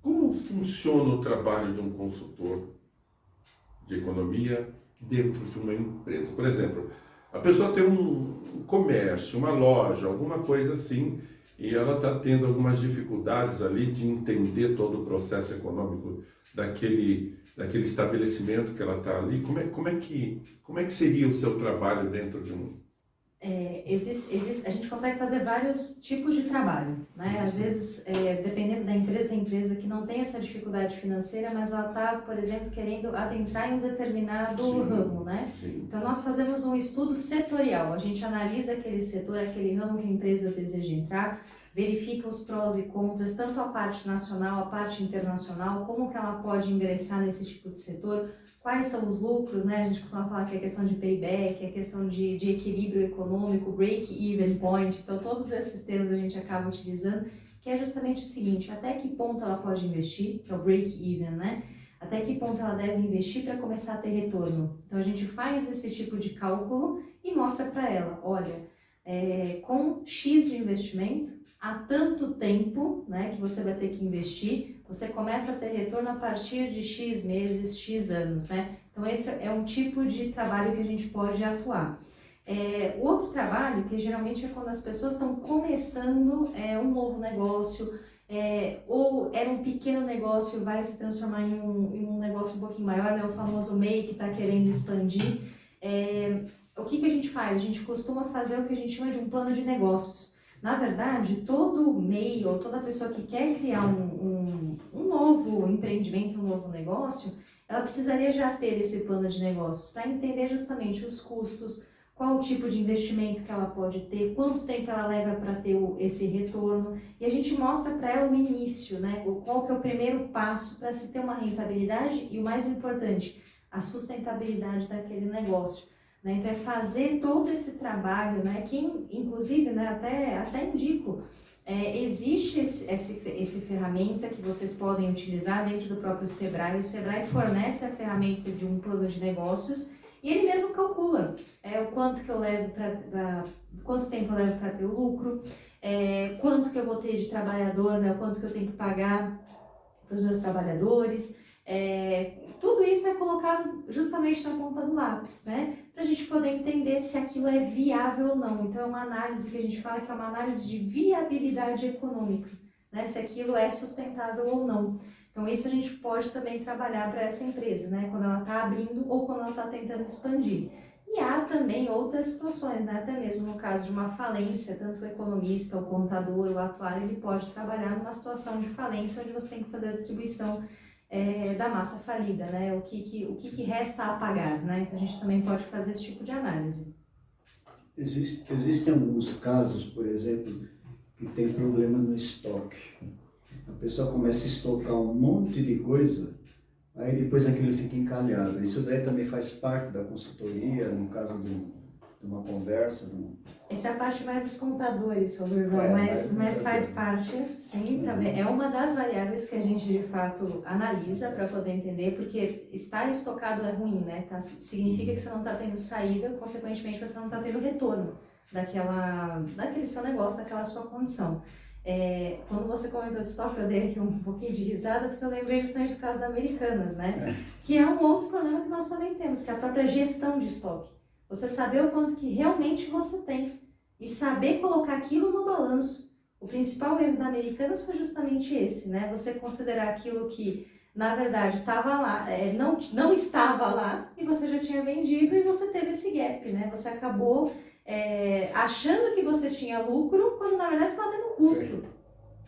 S3: como funciona o trabalho de um consultor de economia dentro de uma empresa? Por exemplo, a pessoa tem um comércio, uma loja, alguma coisa assim, e ela está tendo algumas dificuldades ali de entender todo o processo econômico daquele estabelecimento que ela está ali. Como é que seria o seu trabalho dentro de um...
S2: A gente consegue fazer vários tipos de trabalho, né? Às vezes, dependendo da empresa, tem empresa que não tem essa dificuldade financeira, mas ela está, por exemplo, querendo adentrar em um determinado ramo, né?
S3: Sim.
S2: Então, nós fazemos um estudo setorial, a gente analisa aquele setor, aquele ramo que a empresa deseja entrar, verifica os prós e contras, tanto a parte nacional, a parte internacional, como que ela pode ingressar nesse tipo de setor, quais são os lucros, né? A gente costuma falar que é questão de payback, é questão de equilíbrio econômico, break-even point, então todos esses termos a gente acaba utilizando, que é justamente o seguinte: até que ponto ela pode investir, que é o break-even, né? Até que ponto ela deve investir para começar a ter retorno. Então a gente faz esse tipo de cálculo e mostra para ela, olha, com X de investimento, há tanto tempo, né, que você vai ter que investir, você começa a ter retorno a partir de X meses, X anos, né? Então esse é um tipo de trabalho que a gente pode atuar. O outro trabalho, que geralmente é quando as pessoas estão começando um novo negócio, ou era um pequeno negócio, vai se transformar em um negócio um pouquinho maior, né? O famoso MEI que está querendo expandir. O que a gente faz? A gente costuma fazer o que a gente chama de um plano de negócios. Na verdade, todo MEI ou toda pessoa que quer criar um novo empreendimento, um novo negócio, ela precisaria já ter esse plano de negócios para entender justamente os custos, qual o tipo de investimento que ela pode ter, quanto tempo ela leva para ter esse retorno, e a gente mostra para ela o início, né? Qual que é o primeiro passo para se ter uma rentabilidade e, o mais importante, a sustentabilidade daquele negócio. Né? Então, é fazer todo esse trabalho, né? Que, inclusive, né, até indico, existe esse ferramenta que vocês podem utilizar dentro do próprio Sebrae. O Sebrae fornece a ferramenta de um plano de negócios e ele mesmo calcula o quanto que eu levo quanto tempo eu levo para ter o lucro, quanto que eu vou ter de trabalhador, né? O quanto que eu tenho que pagar para os meus trabalhadores. Tudo isso é colocado justamente na ponta do lápis, né? Para a gente poder entender se aquilo é viável ou não. Então é uma análise que a gente fala que é uma análise de viabilidade econômica, né? Se aquilo é sustentável ou não. Então isso a gente pode também trabalhar para essa empresa, né? Quando ela está abrindo ou quando ela está tentando expandir. E há também outras situações, né? Até mesmo no caso de uma falência, tanto o economista, o contador, o atuário, ele pode trabalhar numa situação de falência onde você tem que fazer a distribuição da massa falida, né? O que resta a pagar, né? Então a gente também pode fazer esse tipo de análise.
S1: Existem alguns casos, por exemplo, que tem problema no estoque. A pessoa começa a estocar um monte de coisa, aí depois aquilo fica encalhado. Isso daí também faz parte da consultoria, no caso uma conversa.
S2: Essa é a parte mais dos contadores, Roberval, mas faz parte, sim, também. É uma das variáveis que a gente, de fato, analisa para poder entender, porque estar estocado é ruim, né? Significa que você não está tendo saída, consequentemente você não está tendo retorno daquele seu negócio, daquela sua condição. Quando você comentou de estoque, eu dei aqui um pouquinho de risada, porque eu lembrei justamente do caso da Americanas, né? Que é um outro problema que nós também temos, que é a própria gestão de estoque. Você saber o quanto que realmente você tem e saber colocar aquilo no balanço. O principal erro da Americanas foi justamente esse, né? Você considerar aquilo que, na verdade, estava lá, não estava lá, e você já tinha vendido e você teve esse gap, né? Você acabou achando que você tinha lucro, quando na verdade você estava tendo custo,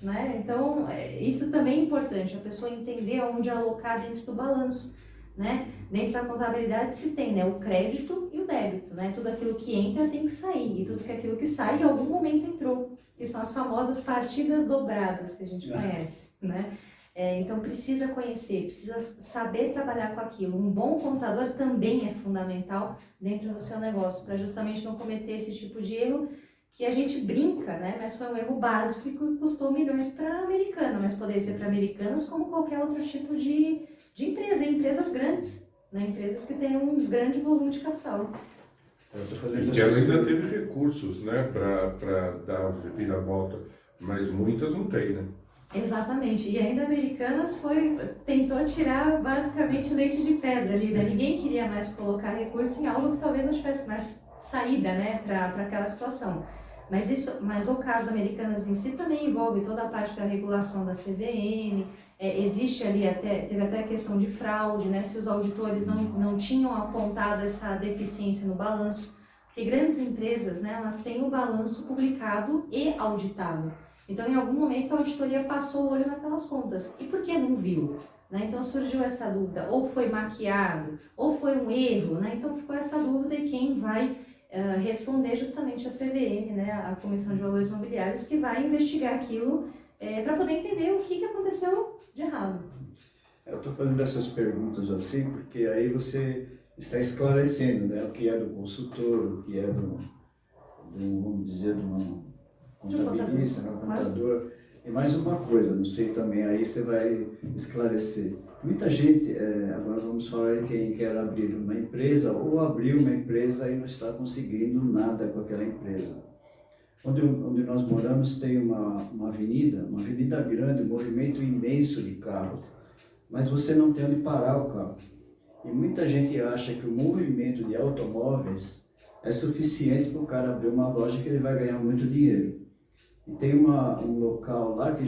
S2: né? Então, isso também é importante, a pessoa entender onde alocar dentro do balanço, né? Dentro da contabilidade se tem, né, o crédito e o débito, né? Tudo aquilo que entra tem que sair, e tudo aquilo que sai em algum momento entrou, que são as famosas partidas dobradas que a gente conhece, né? Então precisa conhecer, precisa saber trabalhar com aquilo. Um bom contador também é fundamental dentro do seu negócio, para justamente não cometer esse tipo de erro que a gente brinca, né? Mas foi um erro básico e que custou milhões para a Americana, mas poderia ser para Americanas como qualquer outro tipo de empresa, empresas grandes, né? Empresas que têm um grande volume de capital.
S3: E que ela ainda teve recursos, né, para dar a vira-volta, mas muitas não tem, né?
S2: Exatamente, e ainda Americanas tentou tirar basicamente leite de pedra ali, né? Ninguém queria mais colocar recurso em algo que talvez não tivesse mais saída, né, para aquela situação. Mas o caso da Americanas em si também envolve toda a parte da regulação da CVM, existe ali teve até a questão de fraude, né, se os auditores não tinham apontado essa deficiência no balanço, porque grandes empresas, né, elas têm o balanço publicado e auditado. Então, em algum momento, a auditoria passou o olho naquelas contas. E por que não viu? Né? Então, surgiu essa dúvida. Ou foi maquiado, ou foi um erro. Né? Então, ficou essa dúvida e quem vai responder justamente a CVM, né? A Comissão de Valores Mobiliários, que vai investigar aquilo para poder entender o que aconteceu de errado.
S1: Eu estou fazendo essas perguntas assim porque aí você está esclarecendo, né? O que é do consultor, o que é vamos dizer, do contabilista, né, contador. E mais uma coisa, não sei também, aí você vai esclarecer. Muita gente, agora vamos falar de quem quer abrir uma empresa ou abriu uma empresa e não está conseguindo nada com aquela empresa. Onde nós moramos tem uma avenida grande, um movimento imenso de carros, mas você não tem onde parar o carro. E muita gente acha que o movimento de automóveis é suficiente para o cara abrir uma loja que ele vai ganhar muito dinheiro. E tem um local lá que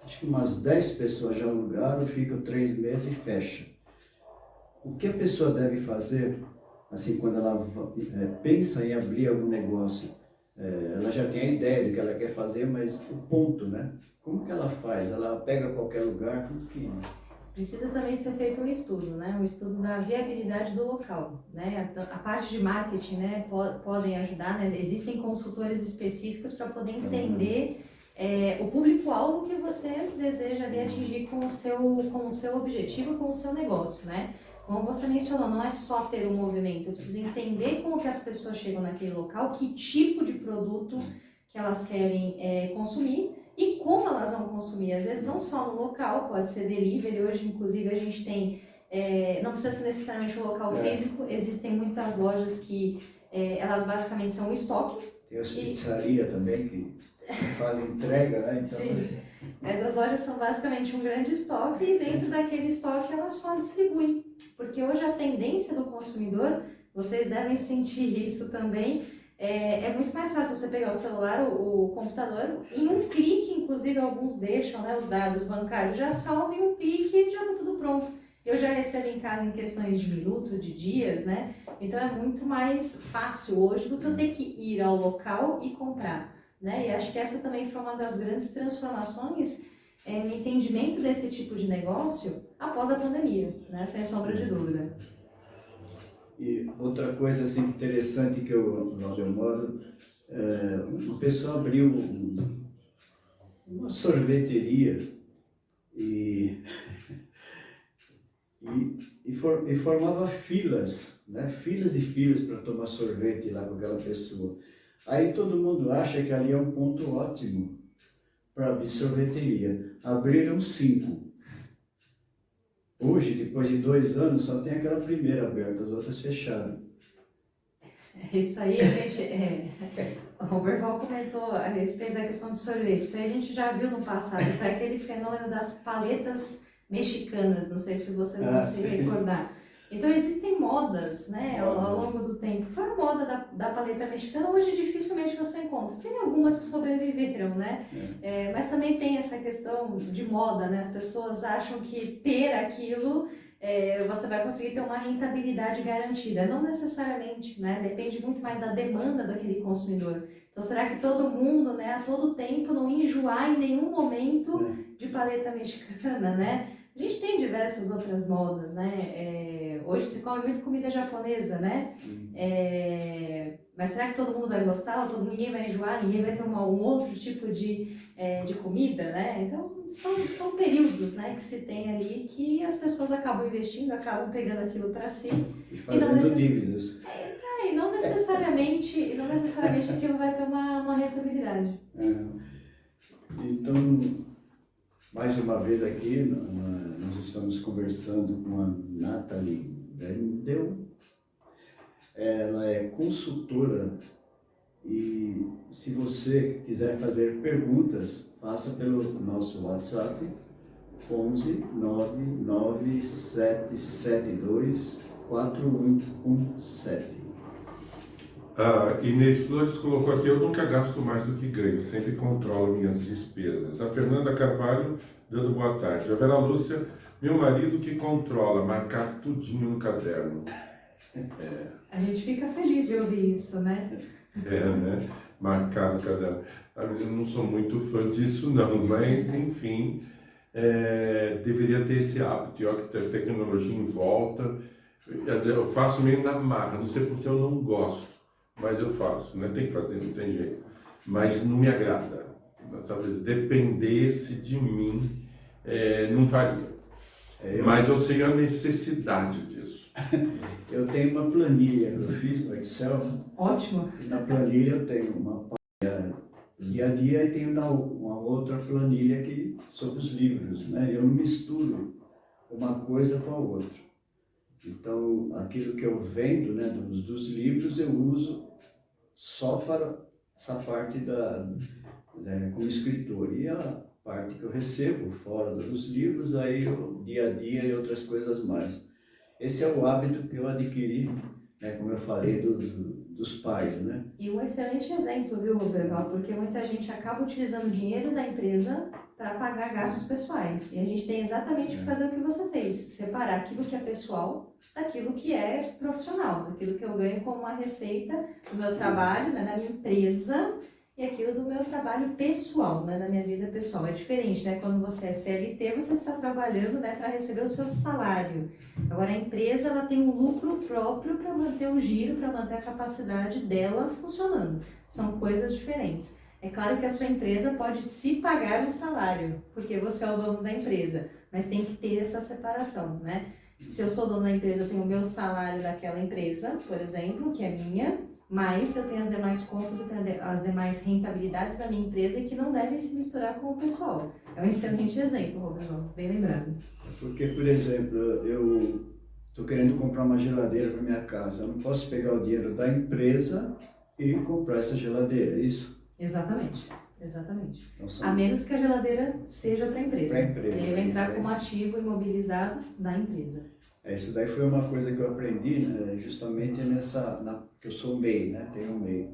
S1: acho que umas 10 pessoas já alugaram, ficam 3 meses e fecha. O que a pessoa deve fazer, assim, quando ela pensa em abrir algum negócio? Ela já tem a ideia do que ela quer fazer, mas o ponto, né? Como que ela faz? Ela pega qualquer lugar? Como que...
S2: Precisa também ser feito um estudo, né? Um estudo da viabilidade do local, né? A parte de marketing, né? Podem ajudar, né? Existem consultores específicos para poder entender o público-alvo que você deseja ali atingir com o seu objetivo, com o seu negócio, né? Como você mencionou, não é só ter um movimento, eu preciso entender como que as pessoas chegam naquele local, que tipo de produto que elas querem consumir, e como elas vão consumir, às vezes não só no local, pode ser delivery, hoje inclusive a gente tem, não precisa ser necessariamente um local físico, existem muitas lojas que elas basicamente são um estoque.
S1: Tem as pizzarias também que fazem entrega, né? Então...
S2: Sim, essas lojas são basicamente um grande estoque e dentro daquele estoque elas só distribuem, porque hoje a tendência do consumidor, vocês devem sentir isso também, é muito mais fácil você pegar o celular, o computador, em um clique, inclusive alguns deixam, né, os dados bancários, já salvam em um clique e já está tudo pronto. Eu já recebo em casa em questões de minutos, de dias, né? Então é muito mais fácil hoje do que eu ter que ir ao local e comprar, né? E acho que essa também foi uma das grandes transformações no entendimento desse tipo de negócio após a pandemia, né? Sem sombra de dúvida.
S1: E outra coisa assim interessante que onde eu moro, uma pessoa abriu uma sorveteria e e formava filas, né? Filas e filas para tomar sorvete lá com aquela pessoa. Aí todo mundo acha que ali é um ponto ótimo para abrir sorveteria. Abriram 5. Hoje, depois de 2 anos, só tem aquela primeira aberta, as outras fecharam.
S2: Isso aí a gente. O Berval comentou a respeito da questão do sorvete. Isso aí a gente já viu no passado. Foi aquele fenômeno das paletas mexicanas. Não sei se vocês vão se recordar. Então existem modas, né, ao longo do tempo. Foi a moda da paleta mexicana, hoje dificilmente você encontra. Tem algumas que sobreviveram, né? Mas também tem essa questão de moda, né? As pessoas acham que ter aquilo você vai conseguir ter uma rentabilidade garantida. Não necessariamente, né? Depende muito mais da demanda daquele consumidor. Então, será que todo mundo, né, a todo tempo, não enjoar em nenhum momento de paleta mexicana, né? A gente tem diversas outras modas, né? Hoje se come muito comida japonesa, né? Mas será que todo mundo vai gostar? Ninguém vai enjoar? Ninguém vai ter um outro tipo de comida, né? Então, são períodos, né, que se tem ali que as pessoas acabam investindo, acabam pegando aquilo para si.
S1: E fazendo dívidas.
S2: E não necessariamente aquilo vai ter uma rentabilidade.
S1: Então, mais uma vez aqui, nós estamos conversando com a Nathalie Brendel. Ela é consultora e se você quiser fazer perguntas, faça pelo nosso WhatsApp 11 99772 4117.
S3: Inês Flores colocou aqui: eu nunca gasto mais do que ganho, sempre controlo minhas despesas. A Fernanda Carvalho dando boa tarde. A Vera Lúcia: meu marido que controla, marcar tudinho no caderno.
S2: A gente fica feliz de ouvir isso, né?
S3: Né? Marcar no caderno. Eu não sou muito fã disso não, mas enfim, deveria ter esse hábito. E olha que a tecnologia em volta, eu faço meio na marra, não sei porque eu não gosto, mas eu faço, né? Tem que fazer, não tem jeito. Mas não me agrada. Talvez dependesse de mim, não faria. Mas eu sei a necessidade disso.
S1: Eu tenho uma planilha que eu fiz no Excel.
S2: Ótimo.
S1: E na planilha eu tenho uma dia a dia e tenho uma outra planilha aqui sobre os livros, né? Eu não misturo uma coisa com a outra. Então, aquilo que eu vendo, né, dos livros, eu uso só para essa parte como escritor. E a parte que eu recebo fora dos livros, aí o dia a dia e outras coisas mais. Esse é o hábito que eu adquiri, né, como eu falei, dos pais, né?
S2: E um excelente exemplo, viu, Roberval? Porque muita gente acaba utilizando o dinheiro da empresa para pagar gastos pessoais. E a gente tem exatamente que fazer o que você fez, separar aquilo que é pessoal daquilo que é profissional, daquilo que eu ganho como uma receita do meu trabalho, né, na minha empresa, e aquilo do meu trabalho pessoal, né, da minha vida pessoal. É diferente, né? Quando você é CLT, você está trabalhando, né, para receber o seu salário. Agora, a empresa, ela tem um lucro próprio para manter o giro, para manter a capacidade dela funcionando. São coisas diferentes. É claro que a sua empresa pode se pagar um salário, porque você é o dono da empresa, mas tem que ter essa separação, né? Se eu sou dono da empresa, eu tenho o meu salário daquela empresa, por exemplo, que é minha, mas eu tenho as demais contas, eu tenho as demais rentabilidades da minha empresa que não devem se misturar com o pessoal. É um excelente exemplo, Roberto, bem lembrado.
S1: Porque, por exemplo, eu estou querendo comprar uma geladeira para minha casa. Eu não posso pegar o dinheiro da empresa e comprar essa geladeira, é isso?
S2: Exatamente. Exatamente.
S1: Então,
S2: a menos que a geladeira seja para a empresa.
S1: Para a empresa.
S2: Ele vai entrar como ativo imobilizado da empresa.
S1: Isso daí foi uma coisa que eu aprendi, né, justamente que eu sou MEI, né, tenho um MEI.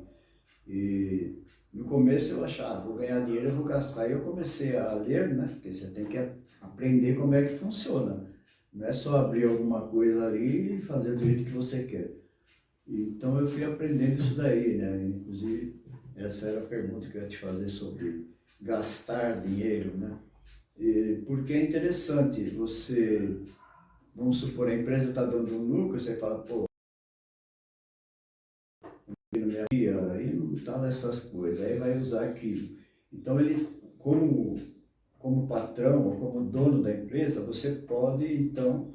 S1: E no começo eu achava, vou ganhar dinheiro, eu vou gastar. E eu comecei a ler, né, porque você tem que aprender como é que funciona. Não é só abrir alguma coisa ali e fazer do jeito que você quer. Então eu fui aprendendo isso daí, né, inclusive essa era a pergunta que eu ia te fazer sobre gastar dinheiro, né. Porque é interessante você... Vamos supor, a empresa está dando um lucro, você fala, pô, aí não está nessas coisas, aí vai usar aquilo. Então, ele, como patrão ou como dono da empresa, você pode, então,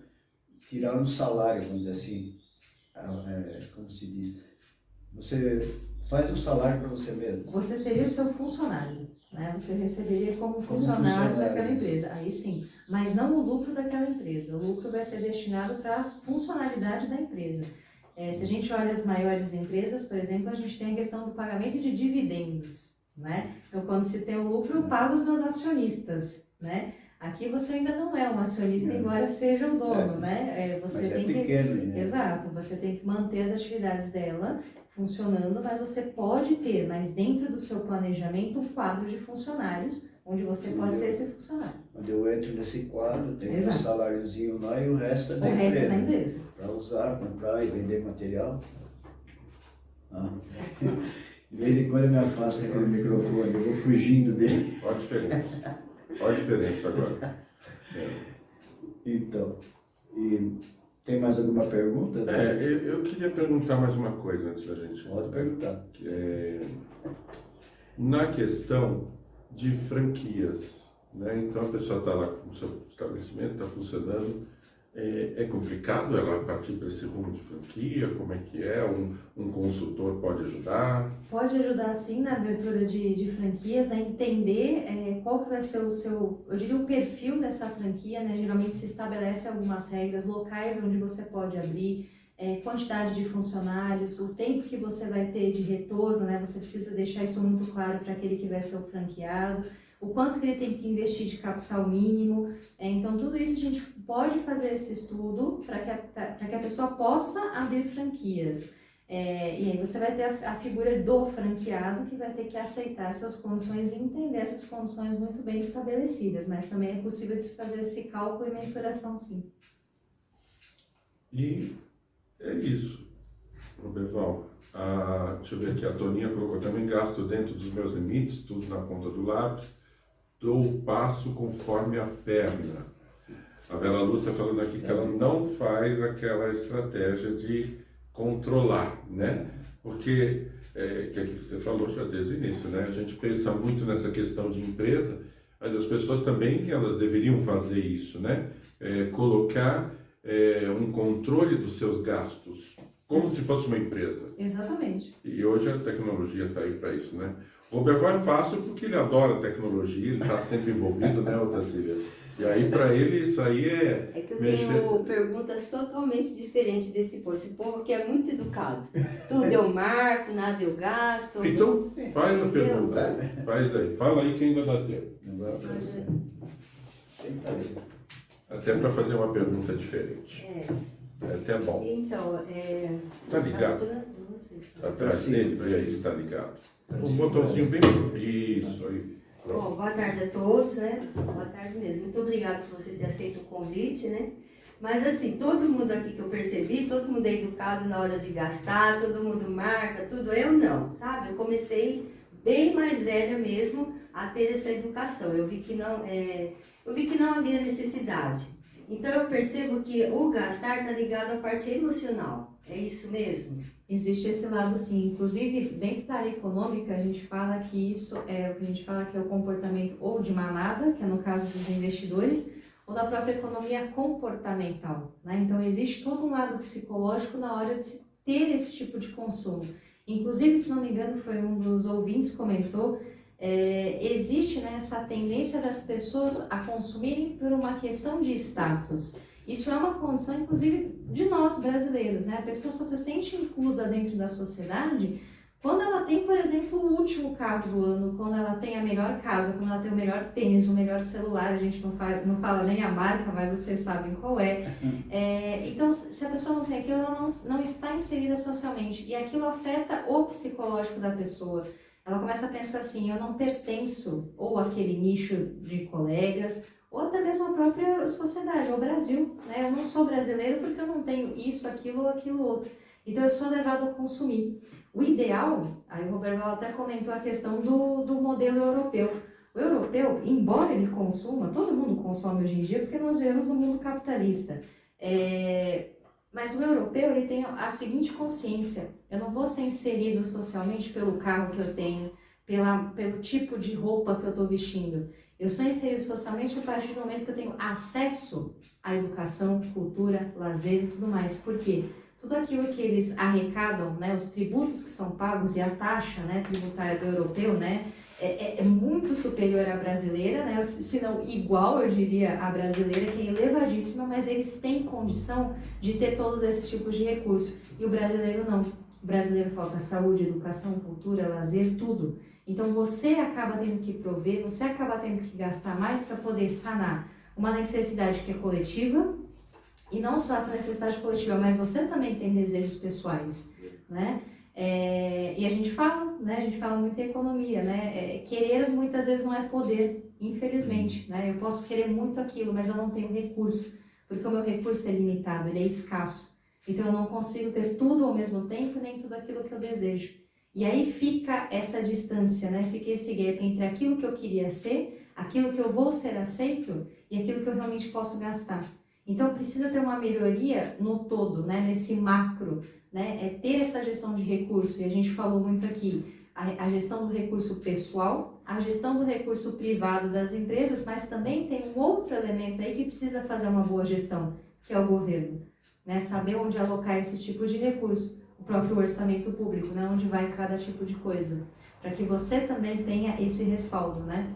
S1: tirar um salário, vamos dizer assim, como se diz, você faz um salário para você mesmo.
S2: Você seria o seu funcionário, né? Você receberia como funcionário daquela empresa, aí sim. Mas não o lucro daquela empresa. O lucro vai ser destinado para a funcionalidade da empresa. Se a gente olha as maiores empresas, por exemplo, a gente tem a questão do pagamento de dividendos, né? Então, quando se tem o lucro, eu pago os meus acionistas, né? Aqui você ainda não é um acionista, embora seja o dono, né? Você tem
S1: pequeno, né?
S2: Exato, você tem que manter as atividades dela funcionando, mas você pode ter, mas dentro do seu planejamento, um quadro de funcionários, onde você pode ser esse funcionário.
S1: Quando eu entro nesse quadro, tem um
S2: Exato.
S1: saláriozinho lá e o resto é da
S2: O
S1: empresa.
S2: resto é da empresa.
S1: Para usar, comprar e vender material. De vez em quando eu me afasto daquele microfone, eu vou fugindo dele.
S3: Olha a diferença. Olha a diferença agora.
S1: Então, e tem mais alguma pergunta?
S3: Eu queria perguntar mais uma coisa antes da gente...
S1: Pode perguntar.
S3: Na questão de franquias, né? Então a pessoa está lá com o seu estabelecimento, está funcionando, é complicado ela partir para esse rumo de franquia? Como é que é? Um consultor pode ajudar?
S2: Pode ajudar sim na abertura de franquias, né? Entender qual que vai ser o seu, eu diria, o perfil dessa franquia, né? Geralmente se estabelece algumas regras, locais onde você pode abrir, quantidade de funcionários, o tempo que você vai ter de retorno, né? Você precisa deixar isso muito claro para aquele que vai ser o franqueado, o quanto que ele tem que investir de capital mínimo. Então tudo isso a gente pode fazer esse estudo para que a pessoa possa abrir franquias. E aí você vai ter a figura do franqueado que vai ter que aceitar essas condições e entender essas condições muito bem estabelecidas, mas também é possível de se fazer esse cálculo e mensuração, sim.
S3: E é isso, Roberval. Deixa eu ver aqui, a Toninha colocou também: gasto dentro dos meus limites, tudo na ponta do lápis, dou o passo conforme a perna. A Vera Lúcia falando aqui que ela não faz aquela estratégia de controlar, né? Porque, que é aquilo que você falou já desde o início, né? A gente pensa muito nessa questão de empresa, mas as pessoas também, elas deveriam fazer isso, né? Colocar um controle dos seus gastos, como se fosse uma empresa.
S2: Exatamente.
S3: E hoje a tecnologia está aí para isso, né? O Roberval é fácil porque ele adora tecnologia, ele está sempre envolvido, né, Otacília? E aí, para ele, isso aí é...
S4: É que eu tenho perguntas totalmente diferentes desse povo. Esse povo aqui é muito educado. Tudo eu marco, nada eu gasto.
S3: Então, faz a pergunta. Faz aí. Fala aí que ainda dá tempo.
S1: Senta aí.
S3: Até para fazer uma pergunta diferente. É até bom.
S4: Então,
S3: Tá ligado?
S4: Não sei se tá.
S3: Atrás dele, vê aí se tá ligado. Um botãozinho bem... Isso aí.
S4: Bom, boa tarde a todos, né? Boa tarde mesmo. Muito obrigada por você ter aceito o convite, né? Mas assim, todo mundo aqui que eu percebi, todo mundo é educado na hora de gastar, todo mundo marca, tudo. Eu não, sabe? Eu comecei bem mais velha mesmo a ter essa educação. Eu vi que não havia necessidade. Então eu percebo que o gastar está ligado à parte emocional. É isso mesmo?
S2: Existe esse lado sim, inclusive dentro da área econômica a gente fala que isso é o que a gente fala que é o comportamento ou de manada, que é no caso dos investidores, ou da própria economia comportamental, né? Então existe todo um lado psicológico na hora de se ter esse tipo de consumo. Inclusive, se não me engano, foi um dos ouvintes que comentou, existe, né, essa tendência das pessoas a consumirem por uma questão de status. Isso é uma condição, inclusive, de nós brasileiros, né? A pessoa só se sente inclusa dentro da sociedade quando ela tem, por exemplo, o último carro do ano, quando ela tem a melhor casa, quando ela tem o melhor tênis, o melhor celular. A gente não fala nem a marca, mas vocês sabem qual é. Então, se a pessoa não tem aquilo, ela não está inserida socialmente. E aquilo afeta o psicológico da pessoa. Ela começa a pensar assim: eu não pertenço ou àquele nicho de colegas, ou até mesmo a própria sociedade, o Brasil, né? Eu não sou brasileiro porque eu não tenho isso, aquilo ou aquilo outro. Então eu sou levado a consumir. O ideal, aí o Roberval até comentou a questão do modelo europeu. O europeu, embora ele consuma, todo mundo consome hoje em dia porque nós vivemos no mundo capitalista. Mas o europeu, ele tem a seguinte consciência: eu não vou ser inserido socialmente pelo carro que eu tenho, pelo tipo de roupa que eu estou vestindo. Eu sou inserido socialmente a partir do momento que eu tenho acesso a educação, cultura, lazer e tudo mais. Por quê? Tudo aquilo que eles arrecadam, né, os tributos que são pagos e a taxa, né, tributária do europeu, né, é muito superior à brasileira, né, se não igual, eu diria, à brasileira, que é elevadíssima, mas eles têm condição de ter todos esses tipos de recursos. E o brasileiro não. O brasileiro falta saúde, educação, cultura, lazer, tudo. Então você acaba tendo que prover, você acaba tendo que gastar mais para poder sanar uma necessidade que é coletiva, e não só essa necessidade coletiva, mas você também tem desejos pessoais, né? E a gente fala, né? A gente fala muito em economia, né? Querer muitas vezes não é poder, infelizmente, né? Eu posso querer muito aquilo, mas eu não tenho recurso, porque o meu recurso é limitado, ele é escasso. Então eu não consigo ter tudo ao mesmo tempo, nem tudo aquilo que eu desejo. E aí fica essa distância, né? Fica esse gap entre aquilo que eu queria ser, aquilo que eu vou ser aceito e aquilo que eu realmente posso gastar. Então precisa ter uma melhoria no todo, né? Nesse macro, né? Ter essa gestão de recurso, e a gente falou muito aqui, a gestão do recurso pessoal, a gestão do recurso privado das empresas, mas também tem um outro elemento aí que precisa fazer uma boa gestão, que é o governo, né? Saber onde alocar esse tipo de recurso, o próprio orçamento público, né? Onde vai cada tipo de coisa, para que você também tenha esse respaldo, né?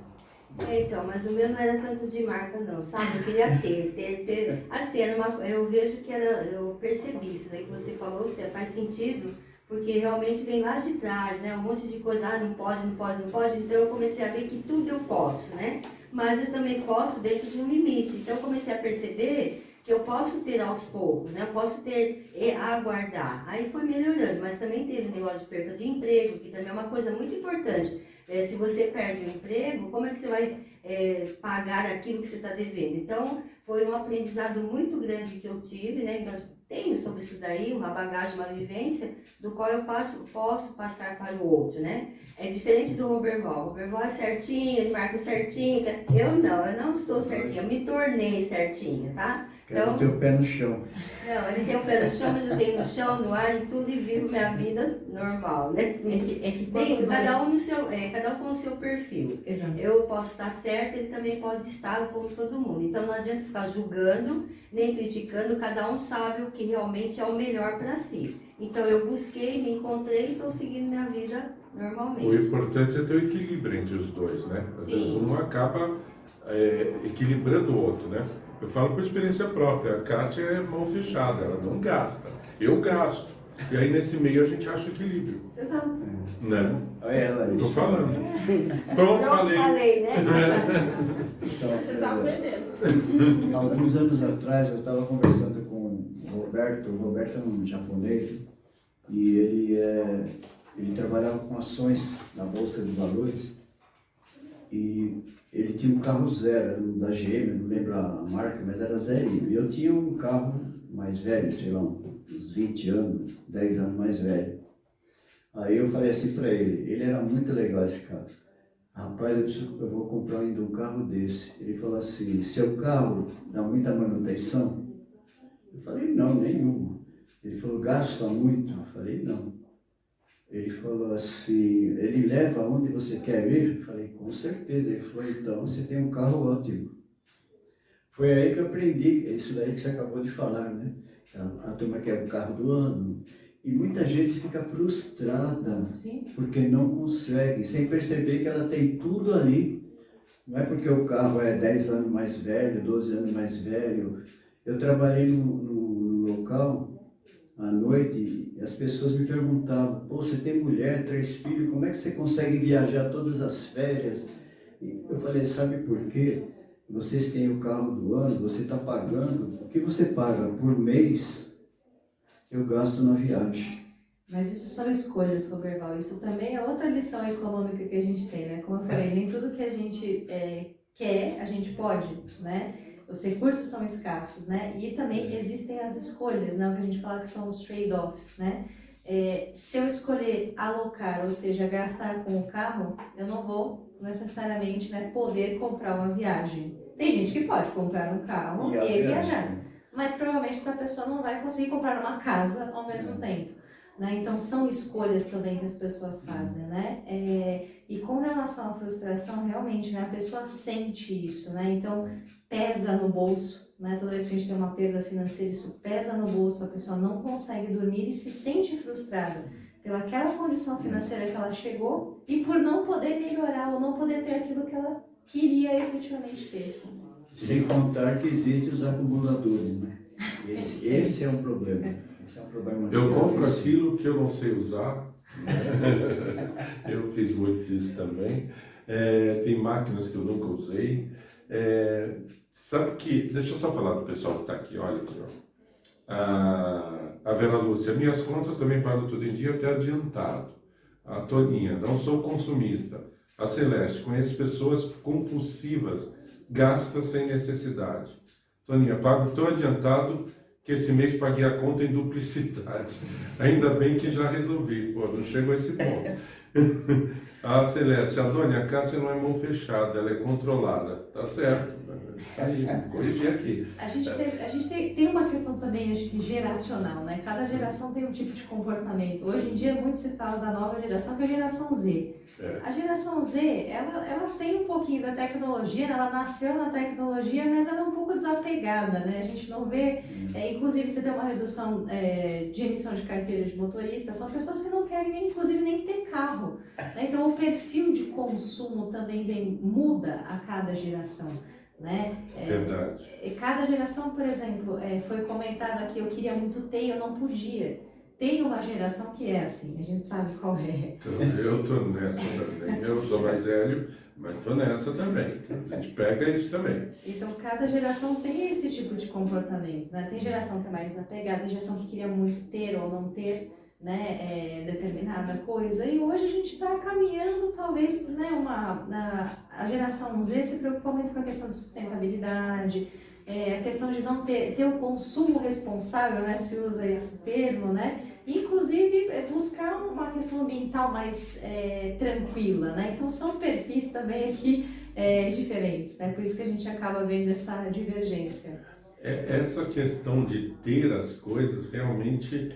S4: Então, mas o meu não era tanto de marca não, sabe? Eu queria ter. Assim, eu vejo que eu percebi isso, né? Que você falou, que faz sentido, porque realmente vem lá de trás, né? Um monte de coisa, não pode, não pode, não pode. Então eu comecei a ver que tudo eu posso, né? Mas eu também posso dentro de um limite. Então eu comecei a perceber que eu posso ter aos poucos, né? Eu posso ter a aguardar. Aí foi melhorando, mas também teve um negócio de perda de emprego, que também é uma coisa muito importante. Se você perde o emprego, como é que você vai pagar aquilo que você está devendo? Então, foi um aprendizado muito grande que eu tive, né? Então, tenho sobre isso daí, uma bagagem, uma vivência, do qual eu posso passar para o outro, né? É diferente do Roberval. O Roberval é certinho, ele marca certinho. Eu não sou certinha, eu me tornei certinha, tá?
S1: Quero ter o pé no chão.
S4: Não, ele tem o pé no chão, mas eu tenho no chão, no ar, em tudo e vivo minha vida normal, né? Cada um com o seu perfil.
S2: Exato.
S4: Eu posso estar certa, ele também pode estar como todo mundo. Então não adianta ficar julgando, nem criticando, cada um sabe o que realmente é o melhor para si. Então eu busquei, me encontrei e estou seguindo minha vida normalmente.
S3: O importante é ter o equilíbrio entre os dois, né? Às vezes um acaba equilibrando o outro, né? Eu falo por experiência própria, a Kátia é mão fechada, ela não gasta. Eu gasto. E aí nesse meio a gente acha equilíbrio.
S2: Exato.
S3: Né?
S1: Olha ela aí.
S3: Tô falando. Pronto, falei.
S4: Né?
S1: Então,
S5: Você está aprendendo.
S1: alguns anos atrás eu estava conversando com o Roberto é um japonês, e ele trabalhava com ações na Bolsa de Valores, e ele tinha um carro zero, era da GM, não lembro a marca, mas era zerinho. E eu tinha um carro mais velho, sei lá, uns 20 anos, 10 anos mais velho. Aí eu falei assim para ele era muito legal esse carro. Rapaz, eu vou comprar ainda um carro desse. Ele falou assim, seu carro dá muita manutenção? Eu falei, não, nenhuma. Ele falou, gasta muito? Eu falei, não. Ele falou assim, ele leva onde você quer ir? Eu falei, com certeza. Ele falou, então você tem um carro ótimo. Foi aí que eu aprendi, isso daí que você acabou de falar, né? A turma quer o carro do ano. E muita gente fica frustrada,
S2: Sim.
S1: porque não consegue, sem perceber que ela tem tudo ali. Não é porque o carro é 10 anos mais velho, 12 anos mais velho. Eu trabalhei no local à noite, e as pessoas me perguntavam, pô, você tem mulher, 3 filhos, como é que você consegue viajar todas as férias? E eu falei, sabe por quê? Vocês têm o carro do ano, você está pagando, o que você paga por mês, eu gasto na viagem.
S2: Mas isso são escolhas, Roberval. Isso também é outra lição econômica que a gente tem, né? Como eu falei, nem tudo que a gente quer, a gente pode, né? Os recursos são escassos, né? E também existem as escolhas, né? O que a gente fala que são os trade-offs, né? Se eu escolher alocar, ou seja, gastar com o carro, eu não vou necessariamente, né, poder comprar uma viagem. Tem gente que pode comprar um carro e viajar, mas provavelmente essa pessoa não vai conseguir comprar uma casa ao mesmo tempo. Né? Então, são escolhas também que as pessoas fazem, né? E com relação à frustração, realmente, né, a pessoa sente isso, né? Então, pesa no bolso, né? Toda vez que a gente tem uma perda financeira, isso pesa no bolso, a pessoa não consegue dormir e se sente frustrada pelaquela condição financeira que ela chegou e por não poder melhorar ou não poder ter aquilo que ela queria efetivamente ter.
S1: Sem contar que existem os acumuladores, né? Esse é um problema. Esse é um problema.
S3: Eu compro aquilo que eu não sei usar. Eu fiz muito disso também. Tem máquinas que eu nunca usei. Sabe que... Deixa eu só falar do pessoal que está aqui. Olha aqui, ó. A Vera Lúcia. Minhas contas também pagam tudo em dia, até adiantado. A Toninha. Não sou consumista. A Celeste. Conheço pessoas compulsivas. Gasta sem necessidade. Toninha. Pago tão adiantado que esse mês paguei a conta em duplicidade. Ainda bem que já resolvi. Pô, não chego a esse ponto. A Celeste, a Dona Cátia não é mão fechada, ela é controlada. Tá certo. Aí, corrigi aqui.
S2: A gente tem uma questão também, acho que geracional, né? Cada geração tem um tipo de comportamento. Hoje em dia, muito se fala da nova geração, que é a geração Z. A geração Z, ela tem um pouquinho da tecnologia, né? Ela nasceu na tecnologia, mas ela é um pouco desapegada, né? A gente não vê, inclusive você tem uma redução de emissão de carteira de motorista, são pessoas que não querem, inclusive, nem ter carro, né? Então o perfil de consumo também muda a cada geração, né?
S3: Verdade.
S2: Cada geração, por exemplo, foi comentado aqui, eu queria muito ter e eu não podia. Tem uma geração que é assim, a gente sabe qual é.
S3: Eu tô nessa também. Eu sou mais velho, mas tô nessa também. A gente pega isso também.
S2: Então, cada geração tem esse tipo de comportamento, né? Tem geração que é mais apegada, tem geração que queria muito ter ou não ter, né, determinada coisa. E hoje a gente está caminhando, talvez, né, a geração Z se preocupa muito com a questão de sustentabilidade, a questão de não ter o consumo responsável, né, se usa esse termo, né? Inclusive buscar uma questão ambiental mais tranquila, né? Então são perfis também aqui diferentes, né? Por isso que a gente acaba vendo essa divergência.
S3: Essa questão de ter as coisas realmente,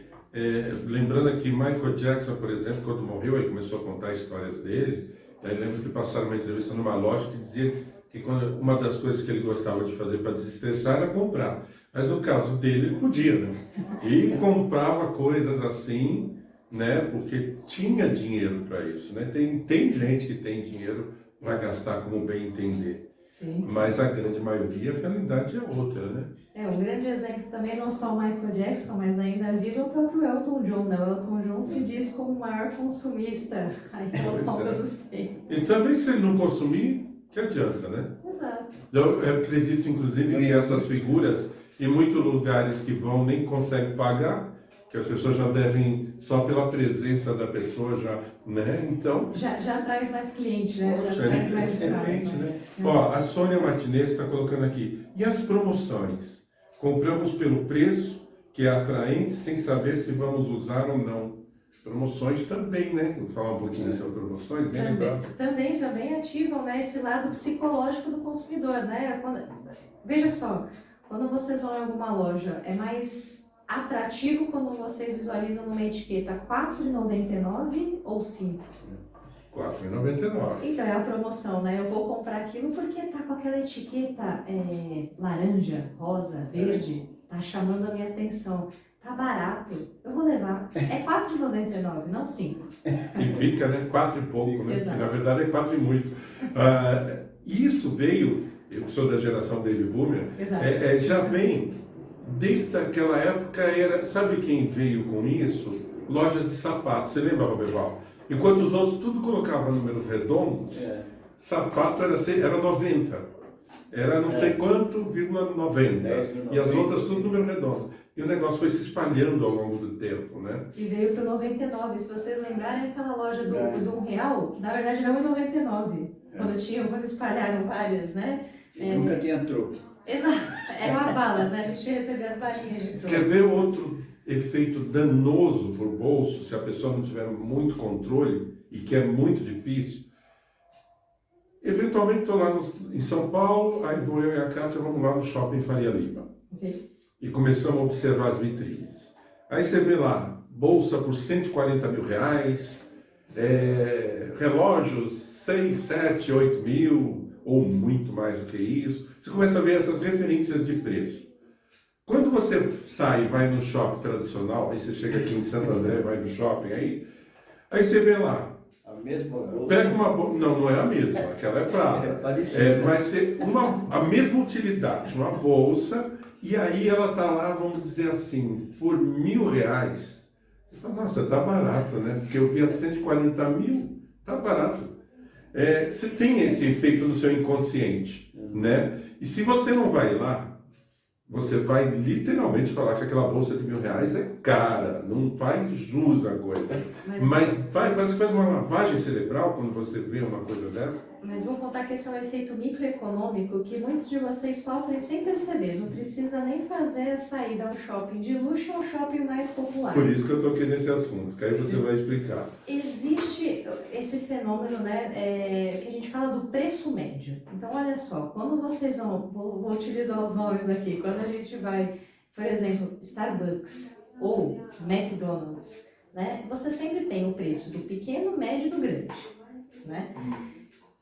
S3: lembrando aqui Michael Jackson, por exemplo, quando morreu, aí começou a contar histórias dele. Aí lembro que passaram uma entrevista numa loja que dizia que uma das coisas que ele gostava de fazer para desestressar era comprar. Mas no caso dele, ele podia, né? E comprava coisas assim, né? Porque tinha dinheiro para isso, né? Tem gente que tem dinheiro para gastar como bem entender.
S2: Sim.
S3: Mas a grande maioria, a realidade é outra, né?
S2: Um grande exemplo também, não só o Michael Jackson, mas ainda vive o próprio Elton John, né? O Elton John se diz como o maior consumista aí ao longo dos tempos.
S3: E também se ele não consumir, que adianta, né?
S2: Exato.
S3: Eu acredito, inclusive, que essas figuras, em muitos lugares que vão, nem conseguem pagar, que as pessoas já devem, só pela presença da pessoa, já, né? Então...
S2: Já traz mais cliente, né?
S3: Poxa,
S2: Já traz mais espaço.
S3: né? Ó, a Sônia Martinez está colocando aqui. E as promoções? Compramos pelo preço, que é atraente, sem saber se vamos usar ou não. Promoções também, né? Vou falar um pouquinho sobre promoções, bem lembrado.
S2: Também ativam, né, esse lado psicológico do consumidor, né? Veja só, quando vocês vão em alguma loja, é mais atrativo quando vocês visualizam numa etiqueta R$4,99 ou R$5?
S3: R$4,99.
S2: Então, é a promoção, né? Eu vou comprar aquilo porque tá com aquela etiqueta laranja, rosa, verde, tá chamando a minha atenção. Tá barato, eu vou levar. É R$4,99, não R$5.
S3: E fica, né? 4 e pouco, né?
S2: Exato.
S3: Que na verdade é 4 e muito. Isso veio, eu sou da geração Baby Boomer,
S2: Exato.
S3: Já vem, desde aquela época, sabe quem veio com isso? Lojas de sapatos. Você lembra, Roberval? Enquanto os outros tudo colocava números redondos, sapato era 90. Era não sei quanto, vírgula 90. E as outras tudo número redondo. E o negócio foi se espalhando ao longo do tempo, né?
S2: E veio para o 99. Se vocês lembrarem, aquela loja do R$1, que na verdade não é 99. Quando espalharam várias, né?
S1: Nunca tinha troco.
S2: Exato. Eram as balas, né? A gente recebia as balinhas de troco.
S3: Quer ver outro efeito danoso para o bolso, se a pessoa não tiver muito controle, e que é muito difícil? Eventualmente estou lá em São Paulo, aí vou eu e a Cátia, vamos lá no Shopping Faria Lima.
S2: Okay.
S3: E começamos a observar as vitrines. Aí você vê lá, bolsa por R$140 mil, relógios 6, 7, 8 mil, ou muito mais do que isso. Você começa a ver essas referências de preço. Quando você sai e vai no shopping tradicional, aí você chega aqui em Santo André, vai no shopping, aí você vê lá.
S1: A mesma bolsa.
S3: Pega uma bolsa. Não, não é a mesma, aquela é prata.
S1: É parecida.
S3: Vai ser a mesma utilidade, uma bolsa, e aí ela está lá, vamos dizer assim, por R$1.000. Você fala, nossa, tá barato, né? Porque eu vi a 140 mil, tá barato. Você tem esse efeito no seu inconsciente, né? E se você não vai lá, você vai literalmente falar que aquela bolsa de R$1.000 é cara, não faz jus à coisa. Mas parece que faz uma lavagem cerebral quando você vê uma coisa dessa.
S2: Mas vou contar que esse é um efeito microeconômico que muitos de vocês sofrem sem perceber. Não precisa nem fazer a saída a um shopping de luxo ou um shopping mais popular.
S3: Por isso que eu toquei nesse assunto, que aí você vai explicar.
S2: Existe esse fenômeno, né, que a gente fala do preço médio. Então, olha só, quando vocês vou utilizar os nomes aqui, quando a gente vai, por exemplo, Starbucks ou McDonald's, né, você sempre tem o preço do pequeno, médio e do grande, né?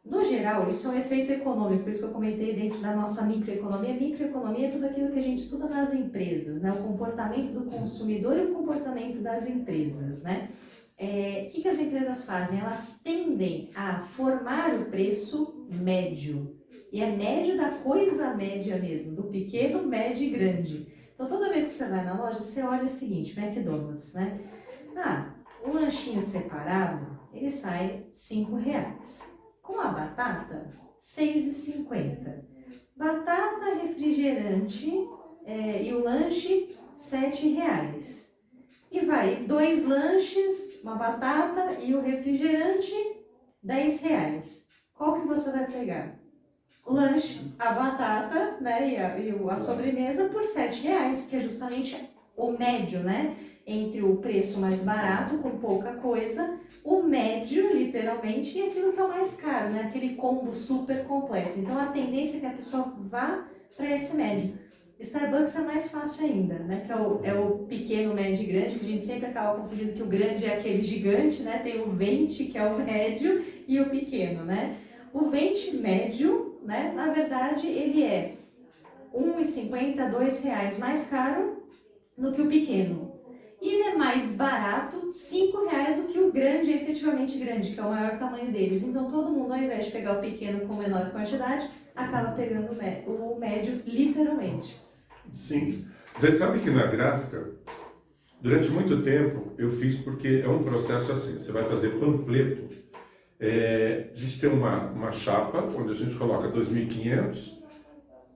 S2: No geral, isso é um efeito econômico, por isso que eu comentei dentro da nossa microeconomia. Microeconomia é tudo aquilo que a gente estuda nas empresas, né? O comportamento do consumidor e o comportamento das empresas, né? O que as empresas fazem? Elas tendem a formar o preço médio. E é médio da coisa média mesmo, do pequeno, médio e grande. Então, toda vez que você vai na loja, você olha o seguinte, McDonald's, né? O lanchinho separado, ele sai R$5. Com a batata, R$6,50. Batata, refrigerante e o lanche, R$7. E vai 2 lanches, uma batata e o refrigerante, R$10. Qual que você vai pegar? O lanche, a batata, né, e a sobremesa por R$7, que é justamente o médio, né? Entre o preço mais barato, com pouca coisa, o médio, literalmente, e aquilo que é o mais caro, né? Aquele combo super completo. Então, a tendência é que a pessoa vá para esse médio. Starbucks é mais fácil ainda, né? Que é o pequeno, médio e grande, que a gente sempre acaba confundindo que o grande é aquele gigante, né? Tem o venti, que é o médio, e o pequeno, né? O venti médio, né? Na verdade, ele é R$1,50, R$2 mais caro do que o pequeno. E ele é mais barato, R$5 do que o grande, efetivamente grande, que é o maior tamanho deles. Então, todo mundo, ao invés de pegar o pequeno com menor quantidade, acaba pegando o médio, literalmente.
S3: Sim. Você sabe que na gráfica, durante muito tempo, eu fiz porque é um processo assim. Você vai fazer panfleto. A gente tem uma chapa, onde a gente coloca 2.500,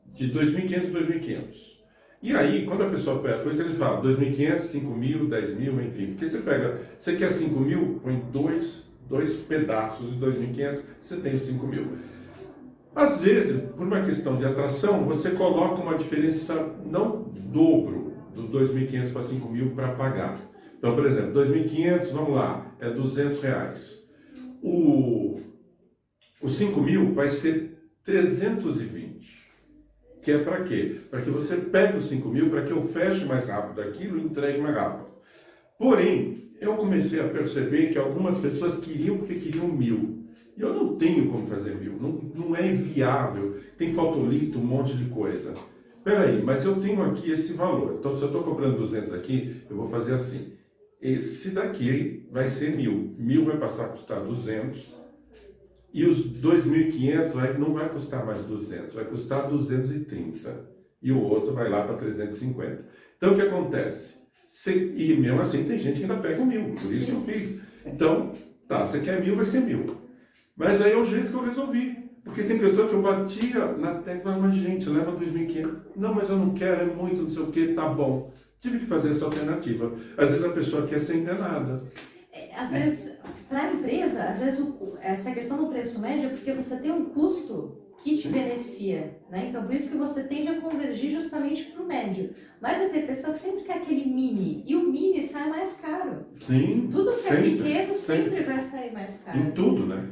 S3: de 2.500 a 2.500. E aí, quando a pessoa pega, por isso ele fala 2.500, 5.000, 10.000, enfim. Porque você quer 5.000, põe dois pedaços de 2.500, você tem os 5.000. Às vezes, por uma questão de atração, você coloca uma diferença, não dobro, dos 2.500 para 5.000 para pagar. Então, por exemplo, 2.500, vamos lá, é R$200. O 5.000 vai ser 320. Que é para quê? Para que você pegue os 5.000, para que eu feche mais rápido aquilo e entregue mais rápido. Porém, eu comecei a perceber que algumas pessoas queriam porque queriam 1.000. E eu não tenho como fazer 1.000, não é viável, tem fotolito, um monte de coisa. Peraí, mas eu tenho aqui esse valor, então se eu estou cobrando 200 aqui, eu vou fazer assim. Esse daqui vai ser 1.000, 1.000 vai passar a custar 200, e os 2.500 não vai custar mais 200, vai custar 230, e o outro vai lá para 350. Então o que acontece? E mesmo assim tem gente que ainda pega o 1.000, por isso que eu fiz. Então, tá, você quer 1.000, vai ser 1.000. Mas aí é o jeito que eu resolvi. Porque tem pessoa que eu batia na tecla, mas gente, leva 2.500. Não, mas eu não quero, é muito, não sei o que, tá bom. Tive que fazer essa alternativa. Às vezes a pessoa quer ser enganada.
S2: Às vezes, para a empresa, às vezes essa questão do preço médio é porque você tem um custo que te beneficia, né? Então, por isso que você tende a convergir justamente para o médio. Mas vai ter pessoa que sempre quer aquele mini, e o mini sai mais caro.
S3: Sim,
S2: tudo que
S3: sempre,
S2: é pequeno sempre vai sair mais caro.
S3: Em tudo, né?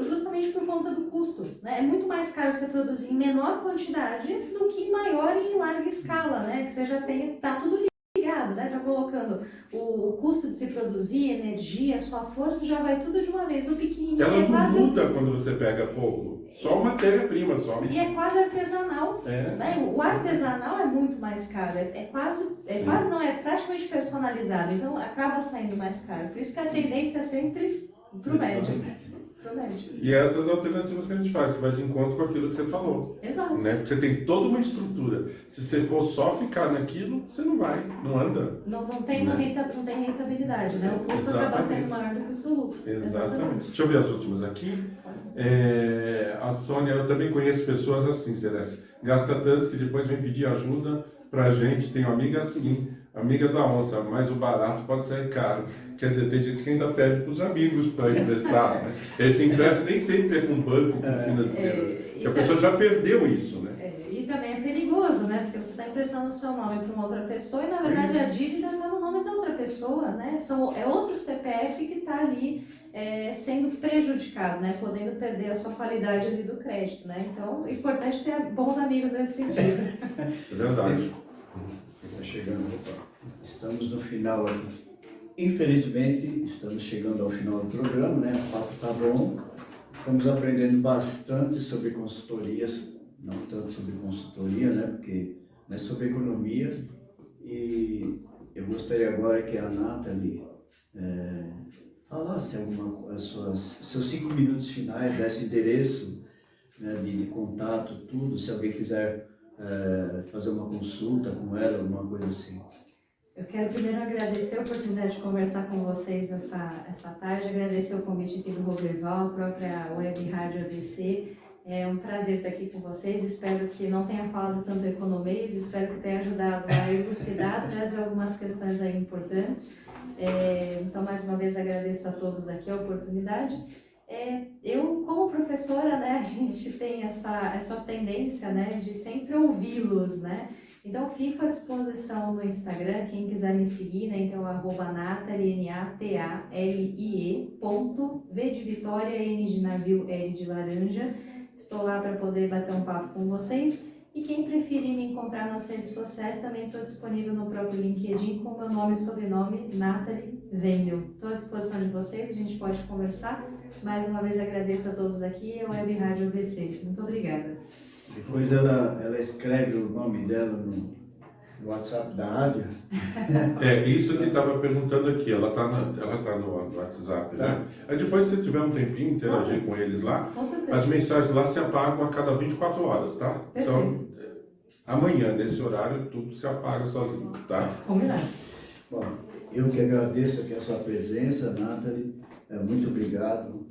S2: Justamente por conta do custo, né? É muito mais caro você produzir em menor quantidade do que em maior e em larga escala, né? Que você já tem, tá tudo ligado. integrado, né? Tá colocando o custo de se produzir, energia, sua força, já vai tudo de uma vez. O pequenininho
S3: Ela
S2: é
S3: não
S2: quase...
S3: muda quando você pega pouco. Só matéria-prima, só.
S2: E é quase artesanal.
S3: É.
S2: Né? O artesanal é muito mais caro, é praticamente personalizado, então acaba saindo mais caro. Por isso que a tendência é sempre pro médio. Pro médio.
S3: E essas alternativas que a gente faz, que vai de encontro com aquilo que você falou.
S2: Exato.
S3: Né? Porque você tem toda uma estrutura. Se você for só ficar naquilo, você não vai, não anda.
S2: Não tem rentabilidade, né? O custo acaba sendo maior do que o seu lucro.
S3: Exatamente. Deixa eu ver as últimas aqui. A Sônia, eu também conheço pessoas assim, Celeste. Gasta tanto que depois vem pedir ajuda pra gente. Tenho amiga assim, amiga da onça, mas o barato pode sair caro. Quer dizer, tem gente que ainda pede pros amigos para emprestar. Né? Esse empréstimo nem sempre é com banco, com financeiro. Porque a pessoa já perdeu isso, né?
S2: E também é perigoso, né? Porque você está emprestando o seu nome para uma outra pessoa e, na verdade, a dívida está no nome da outra pessoa, né? É outro CPF que está ali sendo prejudicado, né? Podendo perder a sua qualidade ali do crédito, né? Então, é importante ter bons amigos nesse sentido.
S3: É verdade.
S1: Está chegando, estamos no final aqui. Infelizmente, estamos chegando ao final do programa, né? O papo está bom. Estamos aprendendo bastante sobre consultorias, não tanto sobre consultoria, né? Porque é sobre economia. E eu gostaria agora que a Nathalie falasse seus 5 minutos finais, desse endereço, né, de contato, tudo, se alguém quiser fazer uma consulta com ela, alguma coisa assim.
S2: Eu quero primeiro agradecer a oportunidade de conversar com vocês essa tarde, agradecer o convite aqui do Roberval, a própria Web Rádio ABC. É um prazer estar aqui com vocês, espero que não tenha falado tanto economês, espero que tenha ajudado a elucidar, trazer algumas questões aí importantes. Então, mais uma vez, agradeço a todos aqui a oportunidade. Eu, como professora, né, a gente tem essa tendência, né, de sempre ouvi-los, né? Então, fico à disposição no Instagram, quem quiser me seguir, né? Então, @Nathalie, Natalie, V de Vitória, N de navio, L de laranja. Estou lá para poder bater um papo com vocês. E quem preferir me encontrar nas redes sociais, também estou disponível no próprio LinkedIn com meu nome e sobrenome, Nathalie Wendel. Estou à disposição de vocês, a gente pode conversar. Mais uma vez agradeço a todos aqui e a Web Rádio ABC. Muito obrigada.
S1: Depois ela escreve o nome dela no WhatsApp da rádio.
S3: Isso que estava perguntando aqui, ela tá no WhatsApp,
S1: Tá.
S3: né? Aí depois, se tiver um tempinho, interagir com eles lá,
S2: Com certeza.
S3: as mensagens lá se apagam a cada 24 horas, tá?
S2: Perfeito.
S3: Então, amanhã, nesse horário, tudo se apaga sozinho, tá?
S2: Combinado.
S1: Bom, eu que agradeço aqui a sua presença, Nathalie. Muito obrigado.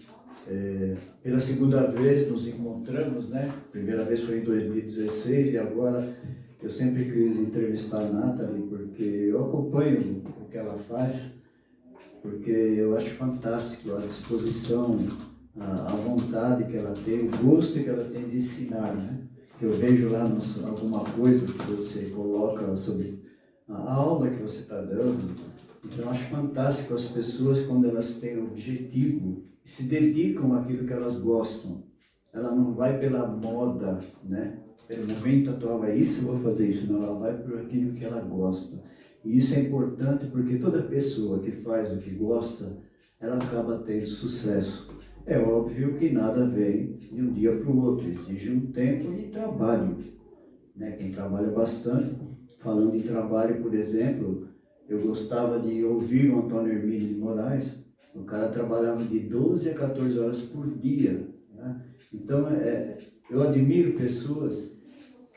S1: Pela segunda vez nos encontramos, né? Primeira vez foi em 2016 e agora eu sempre quis entrevistar a Nathalie porque eu acompanho o que ela faz, porque eu acho fantástico a disposição, a vontade que ela tem, o gosto que ela tem de ensinar, né? Eu vejo lá alguma coisa que você coloca sobre a aula que você está dando. Então, eu acho fantástico as pessoas quando elas têm um objetivo e se dedicam àquilo que elas gostam. Ela não vai pela moda, né? Pelo momento atual é isso, eu vou fazer isso. Não, ela vai por aquilo que ela gosta. E isso é importante porque toda pessoa que faz o que gosta, ela acaba tendo sucesso. É óbvio que nada vem de um dia para o outro, exige um tempo de trabalho, né? Quem trabalha bastante, falando em trabalho, por exemplo, eu gostava de ouvir o Antônio Hermínio de Moraes. O cara trabalhava de 12 a 14 horas por dia, né? Então, eu admiro pessoas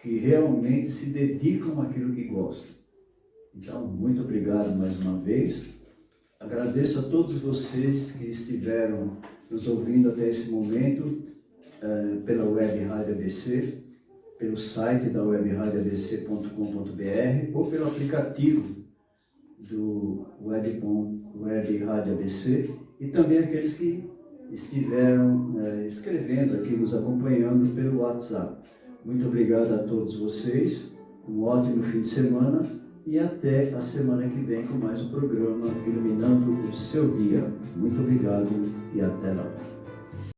S1: que realmente se dedicam àquilo que gostam. Então, muito obrigado mais uma vez. Agradeço a todos vocês que estiveram nos ouvindo até esse momento, pela Web Rádio ABC, pelo site da webradioabc.com.br ou pelo aplicativo do Web Rádio ABC, e também aqueles que estiveram escrevendo aqui, nos acompanhando pelo WhatsApp. Muito obrigado a todos vocês, um ótimo fim de semana e até a semana que vem com mais um programa Iluminando o Seu Dia. Muito obrigado e até lá.